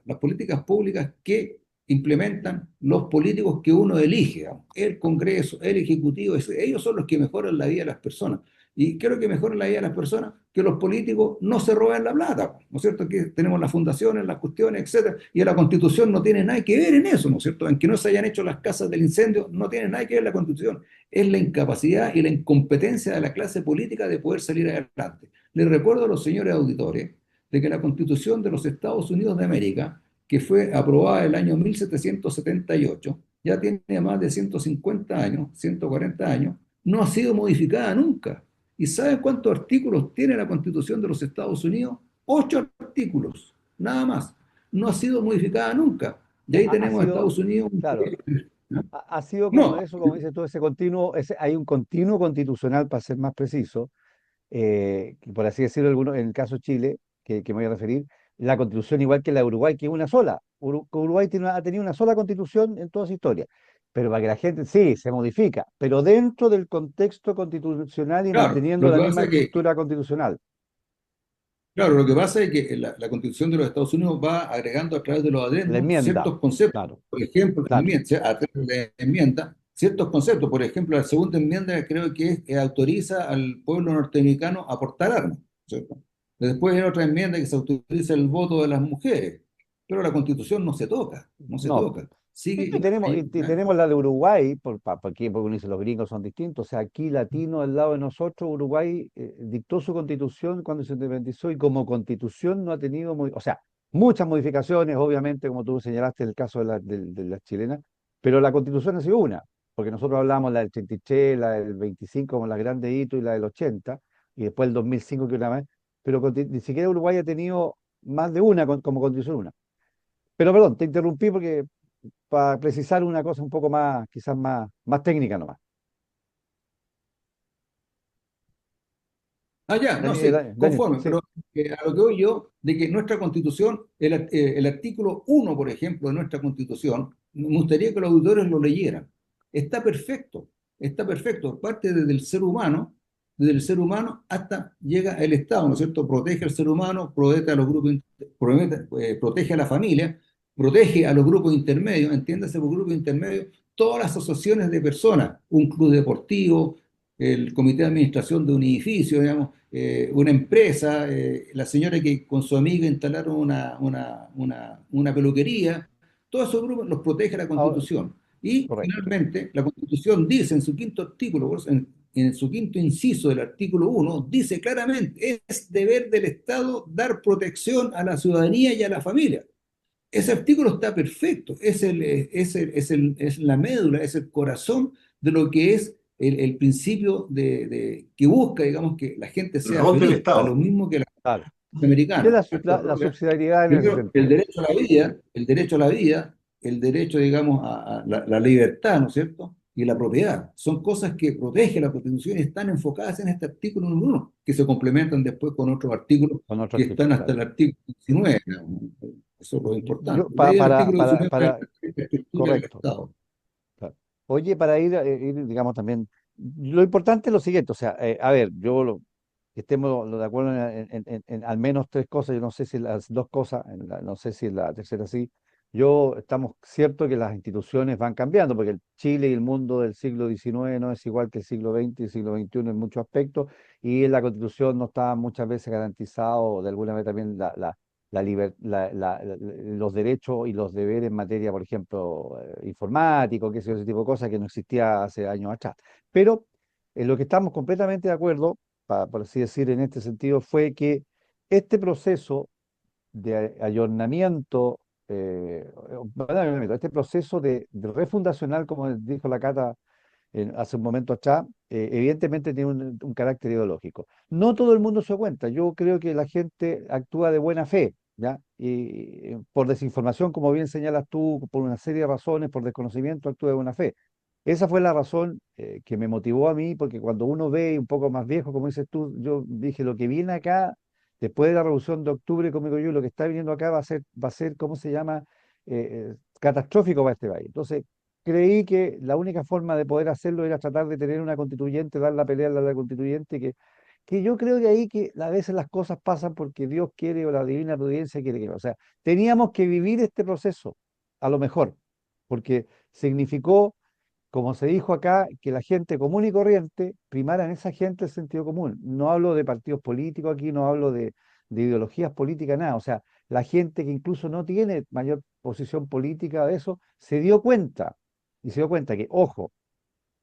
que implementan los políticos que uno elige, digamos. El Congreso, el Ejecutivo, ellos son los que mejoran la vida de las personas. Y creo que mejora la vida de las personas que los políticos no se roben la plata, ¿no es cierto? Que tenemos las fundaciones, las cuestiones, etcétera, y la Constitución no tiene nada que ver en eso, ¿no es cierto? En que no se hayan hecho las casas del incendio, no tiene nada que ver la Constitución. Es la incapacidad y la incompetencia de la clase política de poder salir adelante. Les recuerdo a los señores auditores de que la Constitución de los Estados Unidos de América, que fue aprobada el año 1778, ya tiene más de 150 años, 140 años, no ha sido modificada nunca. ¿Y saben cuántos artículos tiene la Constitución de los Estados Unidos? 8 artículos, nada más. No ha sido modificada nunca. Y ahí Ha tenemos a sido, Estados Unidos. claro, ¿No? ha sido como No, eso, como dices tú, ese continuo, hay un continuo constitucional, para ser más preciso, que por así decirlo, en el caso de Chile, que me voy a referir, la constitución igual que la de Uruguay, que es una sola. Uruguay ha tenido una sola constitución en toda su historia. Pero para que la gente, sí, se modifica, pero dentro del contexto constitucional y claro, manteniendo lo la que misma pasa es que estructura constitucional. Claro, lo que pasa es que la Constitución de los Estados Unidos va agregando a través de los La adendos enmienda, ciertos conceptos. claro, Por ejemplo, claro. a través de la enmienda, ciertos conceptos. Por ejemplo, la segunda enmienda creo que autoriza al pueblo norteamericano a portar armas, ¿cierto? Después hay otra enmienda que se autoriza el voto de las mujeres, pero la Constitución no se toca, no se No. toca. Sigue Y tenemos, y ¿eh? tenemos la de Uruguay, porque uno dice los gringos son distintos, o sea, aquí latino al lado de nosotros, Uruguay dictó su constitución cuando se independizó y como constitución no ha tenido, o sea, muchas modificaciones, obviamente, como tú señalaste en el caso de la chilena, pero la constitución ha sido una, porque nosotros hablamos la del 83, la del 25 como las grandes hitos y la del 80, y después el 2005 que una más, pero ni siquiera Uruguay ha tenido más de una como constitución una. Pero perdón, te interrumpí porque para precisar una cosa un poco más, quizás más técnica nomás. Ah, ya, no, sí, Daniel, conforme, sí, pero a lo que voy yo, de que nuestra Constitución, el artículo 1, por ejemplo, de nuestra Constitución, me gustaría que los auditores lo leyeran. Está perfecto, parte desde el ser humano hasta llega el Estado, ¿no es cierto? Protege al ser humano, protege a los grupos, protege a la familia, protege a los grupos intermedios, entiéndase por grupos intermedios, todas las asociaciones de personas, un club deportivo, el comité de administración de un edificio, digamos, una empresa, la señora que con su amiga instalaron una peluquería, todos esos grupos los protege la ahora, Constitución. Y correcto. finalmente, la Constitución dice en su quinto artículo, en su quinto inciso del artículo 1, dice claramente, es deber del Estado dar protección a la ciudadanía y a la familia. Ese artículo está perfecto, es la médula, es el corazón de lo que es el principio que busca, digamos, que la gente El sea rol del feliz, a lo Estado. mismo que la Claro. ¿Qué es americana, ¿cierto? la subsidiariedad en ese Primero, el sentido? derecho a la vida, el derecho a la vida, el derecho, digamos, a la libertad, ¿no es cierto? Y la propiedad. Son cosas que protege la Constitución y están enfocadas en este artículo número 1, que se complementan después con otros artículos Con otro que están artículo, hasta claro. el artículo 19, digamos. Eso es lo Yo, importante. De ahí el artículo 19 es la estructura del correcto. Estado. Claro. Oye, para digamos, también, lo importante es lo siguiente, o sea, a ver, que estemos de acuerdo en al menos tres cosas, yo no sé si las dos cosas, no sé si la tercera sí, estamos ciertos que las instituciones van cambiando, porque el Chile y el mundo del siglo XIX no es igual que el siglo XX y el siglo XXI en muchos aspectos, y en la Constitución no está muchas veces garantizado, de alguna manera también los derechos y los deberes en materia, por ejemplo, informático, qué sé yo, ese tipo de cosas que no existía hace años atrás. Pero en lo que estamos completamente de acuerdo, por así decir, en este sentido, fue que este proceso de ayornamiento, este proceso de refundacional, como dijo la Cata hace un momento atrás, evidentemente tiene un carácter ideológico. No todo el mundo se da cuenta. Yo creo que la gente actúa de buena fe, ¿ya? Y por desinformación, como bien señalas tú, por una serie de razones, por desconocimiento, actúa de buena fe. Esa fue la razón que me motivó a mí, porque cuando uno ve un poco más viejo, como dices tú, yo dije, lo que viene acá, después de la Revolución de Octubre, como digo yo, lo que está viniendo acá va a ser, ¿cómo se llama? Catastrófico para este país. Entonces, creí que la única forma de poder hacerlo era tratar de tener una constituyente, dar la pelea a la constituyente, que yo creo que ahí que a veces las cosas pasan porque Dios quiere o la divina providencia quiere que no. O sea, teníamos que vivir este proceso, a lo mejor, porque significó como se dijo acá, que la gente común y corriente primara en esa gente el sentido común. No hablo de partidos políticos aquí, no hablo de ideologías políticas, nada. O sea, la gente que incluso no tiene mayor posición política de eso, se dio cuenta, y se dio cuenta que, ojo,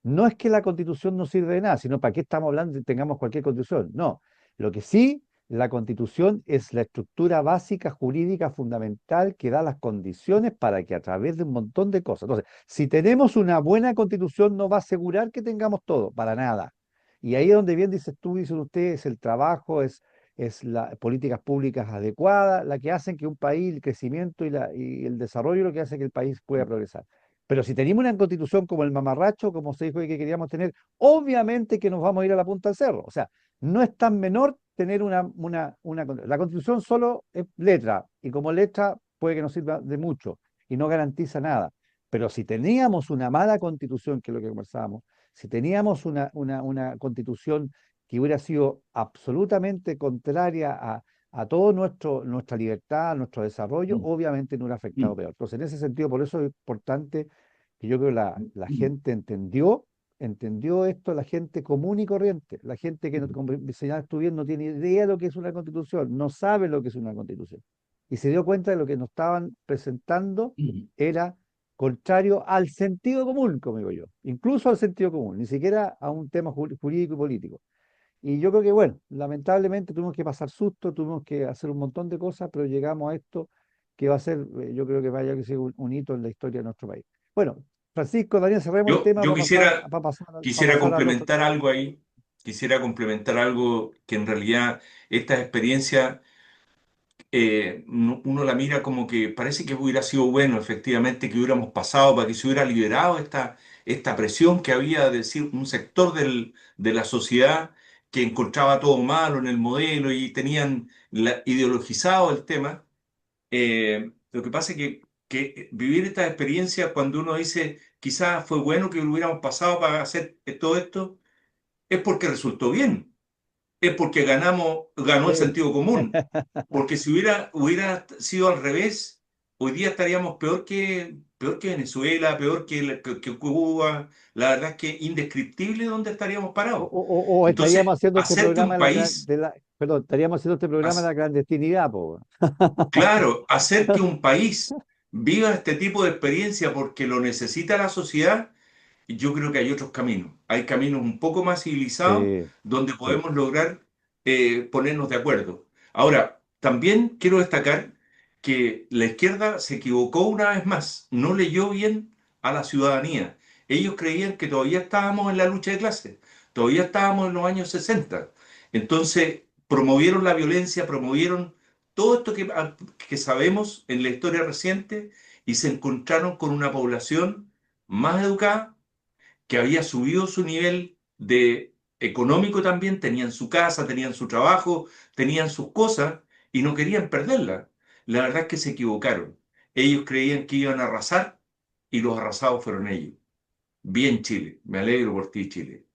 no es que la constitución no sirve de nada, sino para qué estamos hablando de que tengamos cualquier constitución. No, lo que sí, la constitución es la estructura básica jurídica fundamental que da las condiciones para que a través de un montón de cosas. Entonces, si tenemos una buena constitución, no va a asegurar que tengamos todo, para nada. Y ahí es donde bien dices tú, dicen ustedes, es el trabajo, es las políticas públicas adecuadas, la que hacen que un país, el crecimiento y el desarrollo, lo que hace que el país pueda progresar. Pero si tenemos una constitución como el mamarracho, como se dijo que queríamos tener, obviamente que nos vamos a ir a la punta del cerro. O sea, no es tan menor tener La constitución solo es letra, y como letra puede que no sirva de mucho y no garantiza nada. Pero si teníamos una mala constitución, que es lo que conversábamos, si teníamos una constitución que hubiera sido absolutamente contraria a todo nuestra libertad, a nuestro desarrollo, obviamente no hubiera afectado peor. Entonces, en ese sentido, por eso es importante que yo creo que la gente entendió esto, la gente común y corriente, la gente que, como señalaste tú bien, no tiene idea de lo que es una constitución, no sabe lo que es una constitución. Y se dio cuenta de lo que nos estaban presentando era contrario al sentido común, como digo yo, incluso al sentido común, ni siquiera a un tema jurídico y político. Y yo creo que, bueno, lamentablemente tuvimos que pasar susto, tuvimos que hacer un montón de cosas, pero llegamos a esto que va a ser, yo creo que vaya a ser un hito en la historia de nuestro país. Bueno, Francisco, Daniel, cerremos el tema Yo para pasar, quisiera, para quisiera pasar al otro complementar tema. algo ahí, quisiera complementar algo que en realidad esta experiencia uno la mira como que parece que hubiera sido bueno efectivamente que hubiéramos pasado para que se hubiera liberado esta presión que había de decir un sector de la sociedad que encontraba todo malo en el modelo y tenían ideologizado el tema. Lo que pasa es que vivir esta experiencia cuando uno dice quizás fue bueno que lo hubiéramos pasado para hacer todo esto, es porque resultó bien, es porque ganó el Sí. sentido común. Porque si hubiera sido al revés, hoy día estaríamos peor que Venezuela, peor que Cuba. La verdad es que indescriptible dónde estaríamos parados. O estaríamos Entonces, haciendo este hacer que programa un país, perdón, estaríamos haciendo este programa de la clandestinidad, po. claro, hacer que un país viva este tipo de experiencia porque lo necesita la sociedad, yo creo que hay otros caminos. Hay caminos un poco más civilizados Sí, donde sí. podemos lograr ponernos de acuerdo. Ahora, también quiero destacar que la izquierda se equivocó una vez más, no leyó bien a la ciudadanía. Ellos creían que todavía estábamos en la lucha de clases, todavía estábamos en los años 60. Entonces, promovieron la violencia, promovieron todo esto que sabemos en la historia reciente y se encontraron con una población más educada, que había subido su nivel de económico también, tenían su casa, tenían su trabajo, tenían sus cosas y no querían perderla. La verdad es que se equivocaron. Ellos creían que iban a arrasar y los arrasados fueron ellos. Bien, Chile. Me alegro por ti, Chile.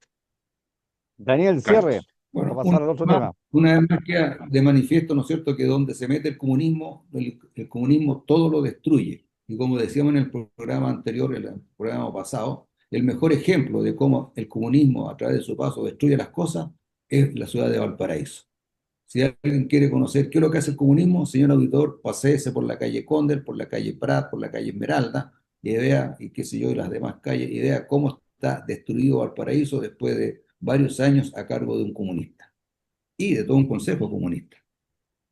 Daniel, cierre, Carlos. para Bueno, pasar al otro tema. una vez más queda de manifiesto, ¿no es cierto?, que donde se mete el comunismo, el comunismo todo lo destruye. Y como decíamos en el programa anterior, en el programa pasado, el mejor ejemplo de cómo el comunismo a través de su paso destruye las cosas es la ciudad de Valparaíso. Si alguien quiere conocer qué es lo que hace el comunismo, señor auditor, paséese por la calle Cóndel, por la calle Prat, por la calle Esmeralda, y vea, y qué sé yo, y las demás calles, y vea cómo está destruido Valparaíso después de varios años a cargo de un comunista y de todo un consejo comunista.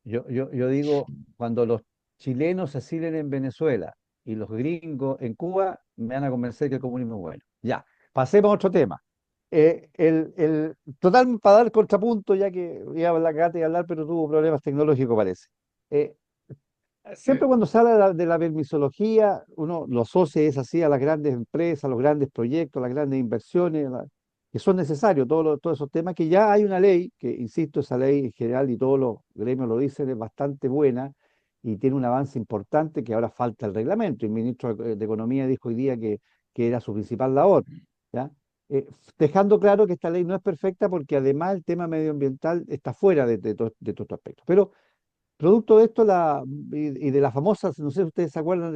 Yo digo, cuando los chilenos se asilen en Venezuela y los gringos en Cuba, me van a convencer que el comunismo es bueno. Ya, pasemos a otro tema. Total, para dar contrapunto, ya que iba a hablar, Gata y hablar, pero tuvo problemas tecnológicos, parece. Eh, Siempre cuando se habla de la permisología, uno lo asocia es así a las grandes empresas, a los grandes proyectos, a las grandes inversiones, que son necesarios, todos esos temas, que ya hay una ley, que insisto, esa ley en general y todos los gremios lo dicen, es bastante buena y tiene un avance importante que ahora falta el reglamento. El ministro de Economía dijo hoy día que era su principal labor, ¿ya? Dejando claro que esta ley no es perfecta porque además el tema medioambiental está fuera de todo este aspecto. Pero Producto de esto y de las famosas, no sé si ustedes se acuerdan,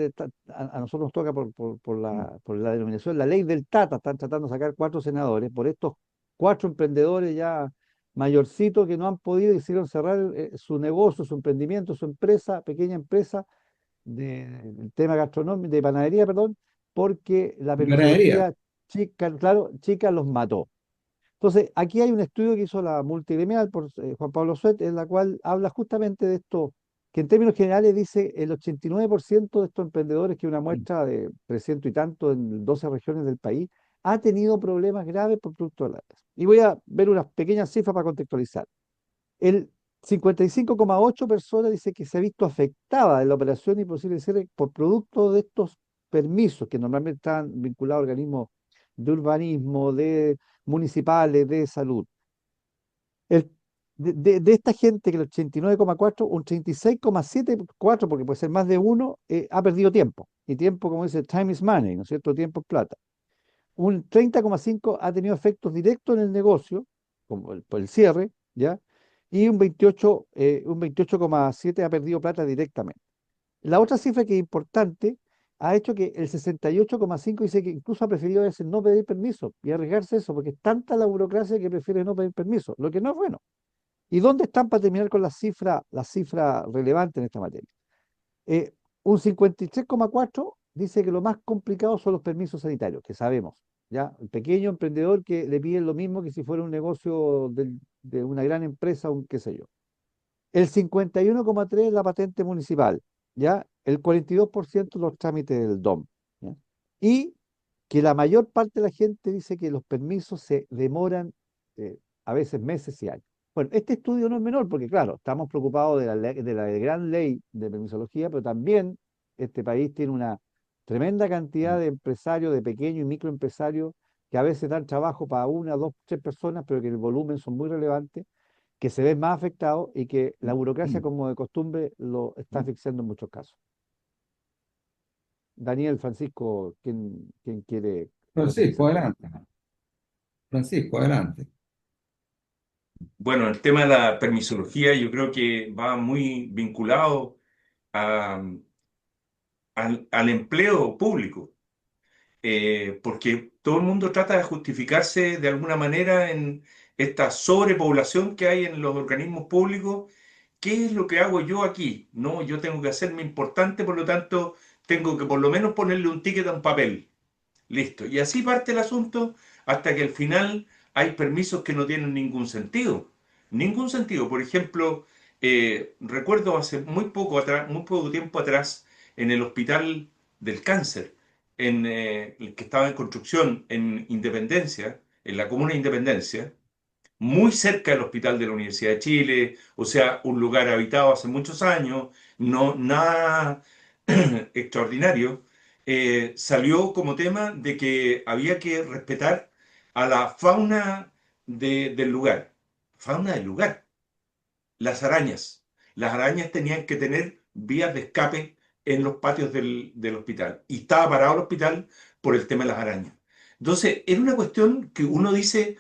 a nosotros nos toca por la denominación, la ley del Tata, están tratando de sacar 4 senadores por estos 4 emprendedores ya mayorcitos que no han podido y hicieron cerrar su negocio, su emprendimiento, su empresa, pequeña empresa del tema gastronómico, de panadería, perdón, porque la Ganadería. permisología chica, claro, chica los mató. Entonces, aquí hay un estudio que hizo la multigremial por Juan Pablo Suet, en la cual habla justamente de esto, que en términos generales dice el 89% de estos emprendedores, que es una muestra de 300 y tanto en 12 regiones del país, ha tenido problemas graves por producto de la red. Y voy a ver unas pequeñas cifras para contextualizar. El 55,8 personas dice que se ha visto afectada en la operación y posible cierre por producto de estos permisos que normalmente están vinculados a organismos de urbanismo, de municipales, de salud. El, de esta gente, que el 89,4, un 36,74, porque puede ser más de uno, ha perdido tiempo. Y tiempo, como dice, time is money, ¿no es cierto? Tiempo es plata. Un 30,5 ha tenido efectos directos en el negocio, como por el cierre, ¿ya? Y un 28,7 ha perdido plata directamente. La otra cifra que es importante ha hecho que el 68,5 dice que incluso ha preferido a veces no pedir permiso y arriesgarse eso, porque es tanta la burocracia que prefiere no pedir permiso, lo que no es bueno. ¿Y dónde están para terminar con la cifra relevante en esta materia? Eh, un 53,4 dice que lo más complicado son los permisos sanitarios, que sabemos, ¿ya? El pequeño emprendedor que le piden lo mismo que si fuera un negocio de una gran empresa, un qué sé yo. El 51,3 la patente municipal, ¿ya? El 42% los trámites del DOM, ¿ya? Y que la mayor parte de la gente dice que los permisos se demoran a veces meses y años. Bueno, este estudio no es menor porque, claro, estamos preocupados de la gran ley de permisología, pero también este país tiene una tremenda cantidad de empresarios, de pequeños y microempresarios, que a veces dan trabajo para una, dos, tres personas, pero que el volumen son muy relevantes, que se ven más afectados y que la burocracia, como de costumbre, lo está asfixiando en muchos casos. Daniel, Francisco, ¿quién quiere Francisco, profundizar? adelante. Francisco, adelante. Bueno, el tema de la permisología yo creo que va muy vinculado a- al empleo público, porque todo el mundo trata de justificarse de alguna manera en esta sobrepoblación que hay en los organismos públicos. ¿Qué es lo que hago yo aquí? No, yo tengo que hacerme importante, por lo tanto, tengo que por lo menos ponerle un ticket a un papel. Listo. Y así parte el asunto hasta que al final hay permisos que no tienen ningún sentido. Ningún sentido. Por ejemplo, recuerdo hace muy poco atrás, muy poco tiempo atrás, en el Hospital del Cáncer, el que estaba en construcción en Independencia, en la comuna de Independencia, muy cerca del Hospital de la Universidad de Chile, o sea, un lugar habitado hace muchos años, no nada extraordinario. Salió como tema de que había que respetar a la fauna del lugar. Fauna del lugar. Las arañas. Las arañas tenían que tener vías de escape en los patios del hospital. Y estaba parado el hospital por el tema de las arañas. Entonces, era una cuestión que uno dice,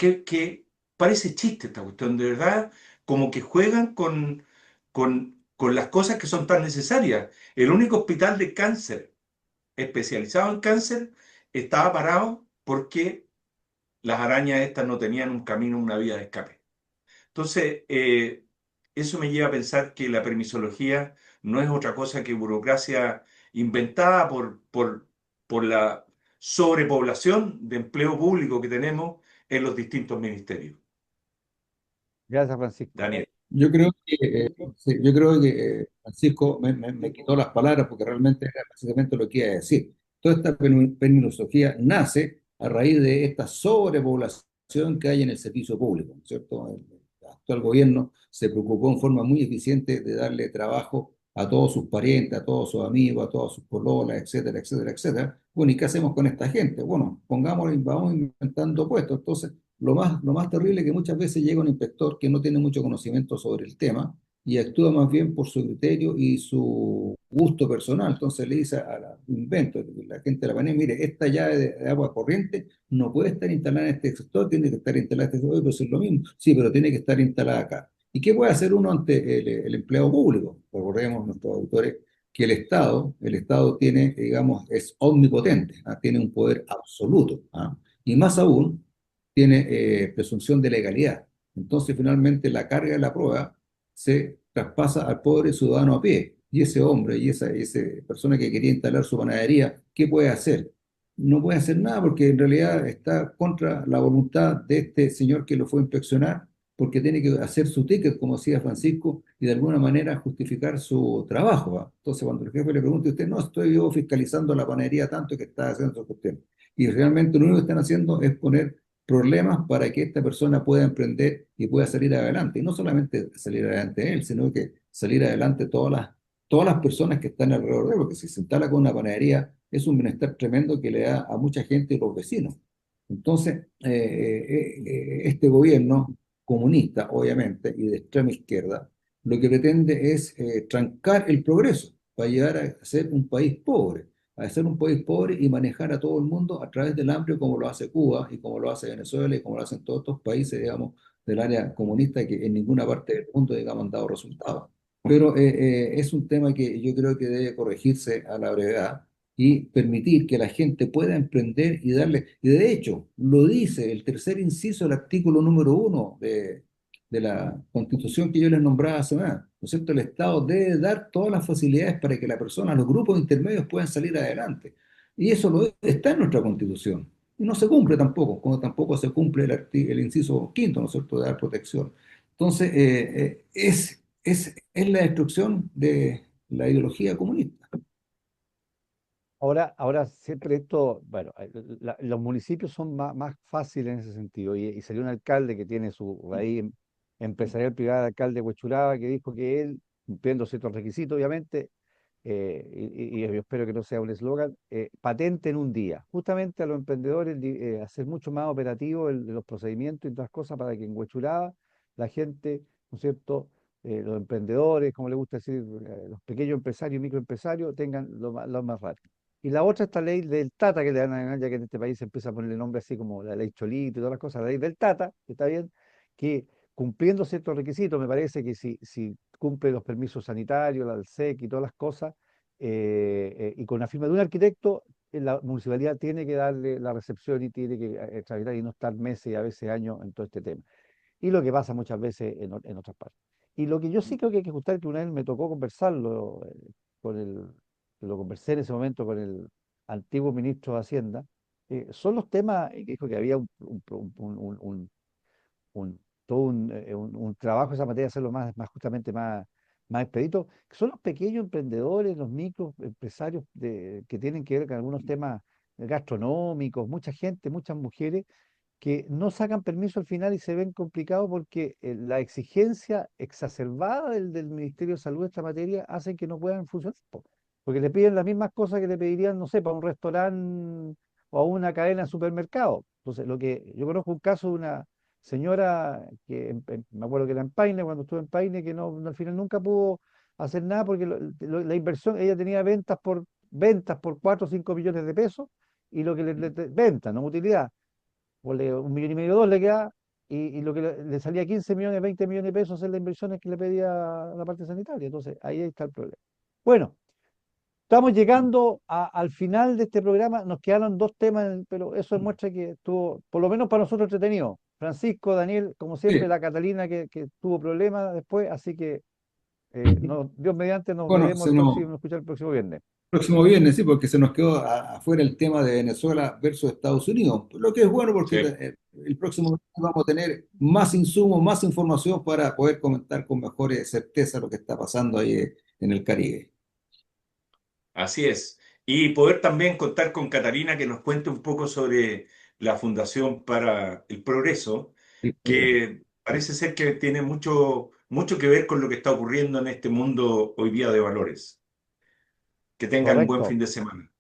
que parece chiste esta cuestión, de verdad, como que juegan con las cosas que son tan necesarias. El único hospital de cáncer especializado en cáncer estaba parado porque las arañas estas no tenían un camino, una vía de escape. Entonces, eso me lleva a pensar que la permisología no es otra cosa que burocracia inventada por la sobrepoblación de empleo público que tenemos en los distintos ministerios. Gracias, Francisco. Daniel. Yo creo que, sí, yo creo que Francisco me quitó las palabras porque realmente era precisamente lo que iba a decir. Toda esta terminología nace a raíz de esta sobrepoblación que hay en el servicio público, ¿no es cierto? El actual gobierno se preocupó en forma muy eficiente de darle trabajo a todos sus parientes, a todos sus amigos, a todas sus pololas, etcétera, etcétera, etcétera. Bueno, ¿y qué hacemos con esta gente? Bueno, pongámosle, vamos inventando puestos. Entonces, lo más terrible es que muchas veces llega un inspector que no tiene mucho conocimiento sobre el tema y actúa más bien por su criterio y su gusto personal. Entonces le dice a la gente de la panel, mire, esta llave de agua corriente no puede estar instalada en este sector, tiene que estar instalada en este sector, pero es lo mismo. Sí, pero tiene que estar instalada acá. ¿Y qué puede hacer uno ante el empleado público? Recordemos, nuestros auditores, que el Estado tiene, digamos, es omnipotente, ¿ah? Tiene un poder absoluto, ¿ah? Y más aún, tiene presunción de legalidad. Entonces, finalmente, la carga de la prueba se traspasa al pobre ciudadano a pie. Y ese hombre y esa persona que quería instalar su panadería, ¿qué puede hacer? No puede hacer nada porque en realidad está contra la voluntad de este señor que lo fue a inspeccionar, porque tiene que hacer su ticket, como decía Francisco, y de alguna manera justificar su trabajo, ¿va? Entonces, cuando el jefe le pregunta a usted, no, estoy yo fiscalizando la panadería tanto que está haciendo su cuestión. Y realmente lo único que están haciendo es poner problemas para que esta persona pueda emprender y pueda salir adelante. Y no solamente salir adelante él, sino que salir adelante todas las personas que están alrededor de él, porque si se instala con una panadería, es un bienestar tremendo que le da a mucha gente y los vecinos. Entonces, este gobierno comunista, obviamente, y de extrema izquierda, lo que pretende es trancar el progreso para llegar a ser un país pobre, a ser un país pobre y manejar a todo el mundo a través del hambre como lo hace Cuba y como lo hace Venezuela y como lo hacen todos estos países, digamos, del área comunista que en ninguna parte del mundo, digamos, han dado resultados. Pero es un tema que yo creo que debe corregirse a la brevedad y permitir que la gente pueda emprender y darle, y de hecho, lo dice el tercer inciso del artículo número 1 de la Constitución que yo les nombraba hace nada, ¿no es cierto? El Estado debe dar todas las facilidades para que la persona, los grupos intermedios puedan salir adelante. Y eso está en nuestra Constitución. Y no se cumple tampoco, como tampoco se cumple el inciso quinto, ¿no es cierto?, de dar protección. Entonces, es la destrucción de la ideología comunista. Ahora siempre esto, bueno, los municipios son más fáciles en ese sentido. Y salió un alcalde que tiene su raíz empresarial privada, el alcalde de Huechuraba, que dijo que él, cumpliendo ciertos requisitos, obviamente, y yo espero que no sea un eslogan, patente en un día. Justamente a los emprendedores hacer mucho más operativo los procedimientos y todas las cosas para que en Huechuraba la gente, ¿no es cierto? Los emprendedores, como le gusta decir, los pequeños empresarios, microempresarios, tengan lo más rápido. Y la otra, esta ley del Tata, que le dan a ganar, ya que en este país se empieza a ponerle nombre así como la ley Cholito y todas las cosas, la ley del Tata, que está bien, que cumpliendo ciertos requisitos, me parece que si cumple los permisos sanitarios, la del SEC y todas las cosas, y con la firma de un arquitecto, la municipalidad tiene que darle la recepción y tiene que tramitar y no estar meses y a veces años en todo este tema. Y lo que pasa muchas veces en otras partes. Y lo que yo sí creo que hay que ajustar, que una vez me tocó conversarlo con lo conversé en ese momento con el antiguo ministro de Hacienda, son los temas, y que dijo que había un- todo un trabajo en esa materia, hacerlo más justamente más expedito, que son los pequeños emprendedores, los microempresarios que tienen que ver con algunos temas gastronómicos, mucha gente, muchas mujeres que no sacan permiso al final y se ven complicados porque la exigencia exacerbada del Ministerio de Salud en esta materia hacen que no puedan funcionar, po, porque le piden las mismas cosas que le pedirían, no sé, para un restaurante o a una cadena de supermercado. Entonces, lo que yo conozco un caso de una señora que me acuerdo que era en Paine, cuando estuve en Paine, que al final nunca pudo hacer nada porque la inversión, ella tenía ventas por 4 o 5 millones de pesos y lo que venta, no utilidad ponle 1,5 millones, dos le queda, y lo que le salía 15 millones, 20 millones de pesos hacer las inversiones que le pedía la parte sanitaria. Entonces, ahí está el problema. Bueno, estamos llegando al final de este programa. Nos quedaron dos temas, pero eso demuestra que estuvo, por lo menos para nosotros, entretenido. Francisco, Daniel, como siempre, Sí. la Catalina que tuvo problemas después, así que Dios mediante nos Bueno, veremos nos escuchamos el próximo viernes. próximo viernes, sí, porque se nos quedó afuera el tema de Venezuela versus Estados Unidos, lo que es bueno porque Sí. el próximo viernes vamos a tener más insumos, más información para poder comentar con mejor certeza lo que está pasando ahí en el Caribe. Así es. Y poder también contar con Catarina que nos cuente un poco sobre la Fundación para el Progreso, Sí, que parece ser que tiene mucho que ver con lo que está ocurriendo en este mundo hoy día de valores. Que tengan un buen Correcto. fin de semana.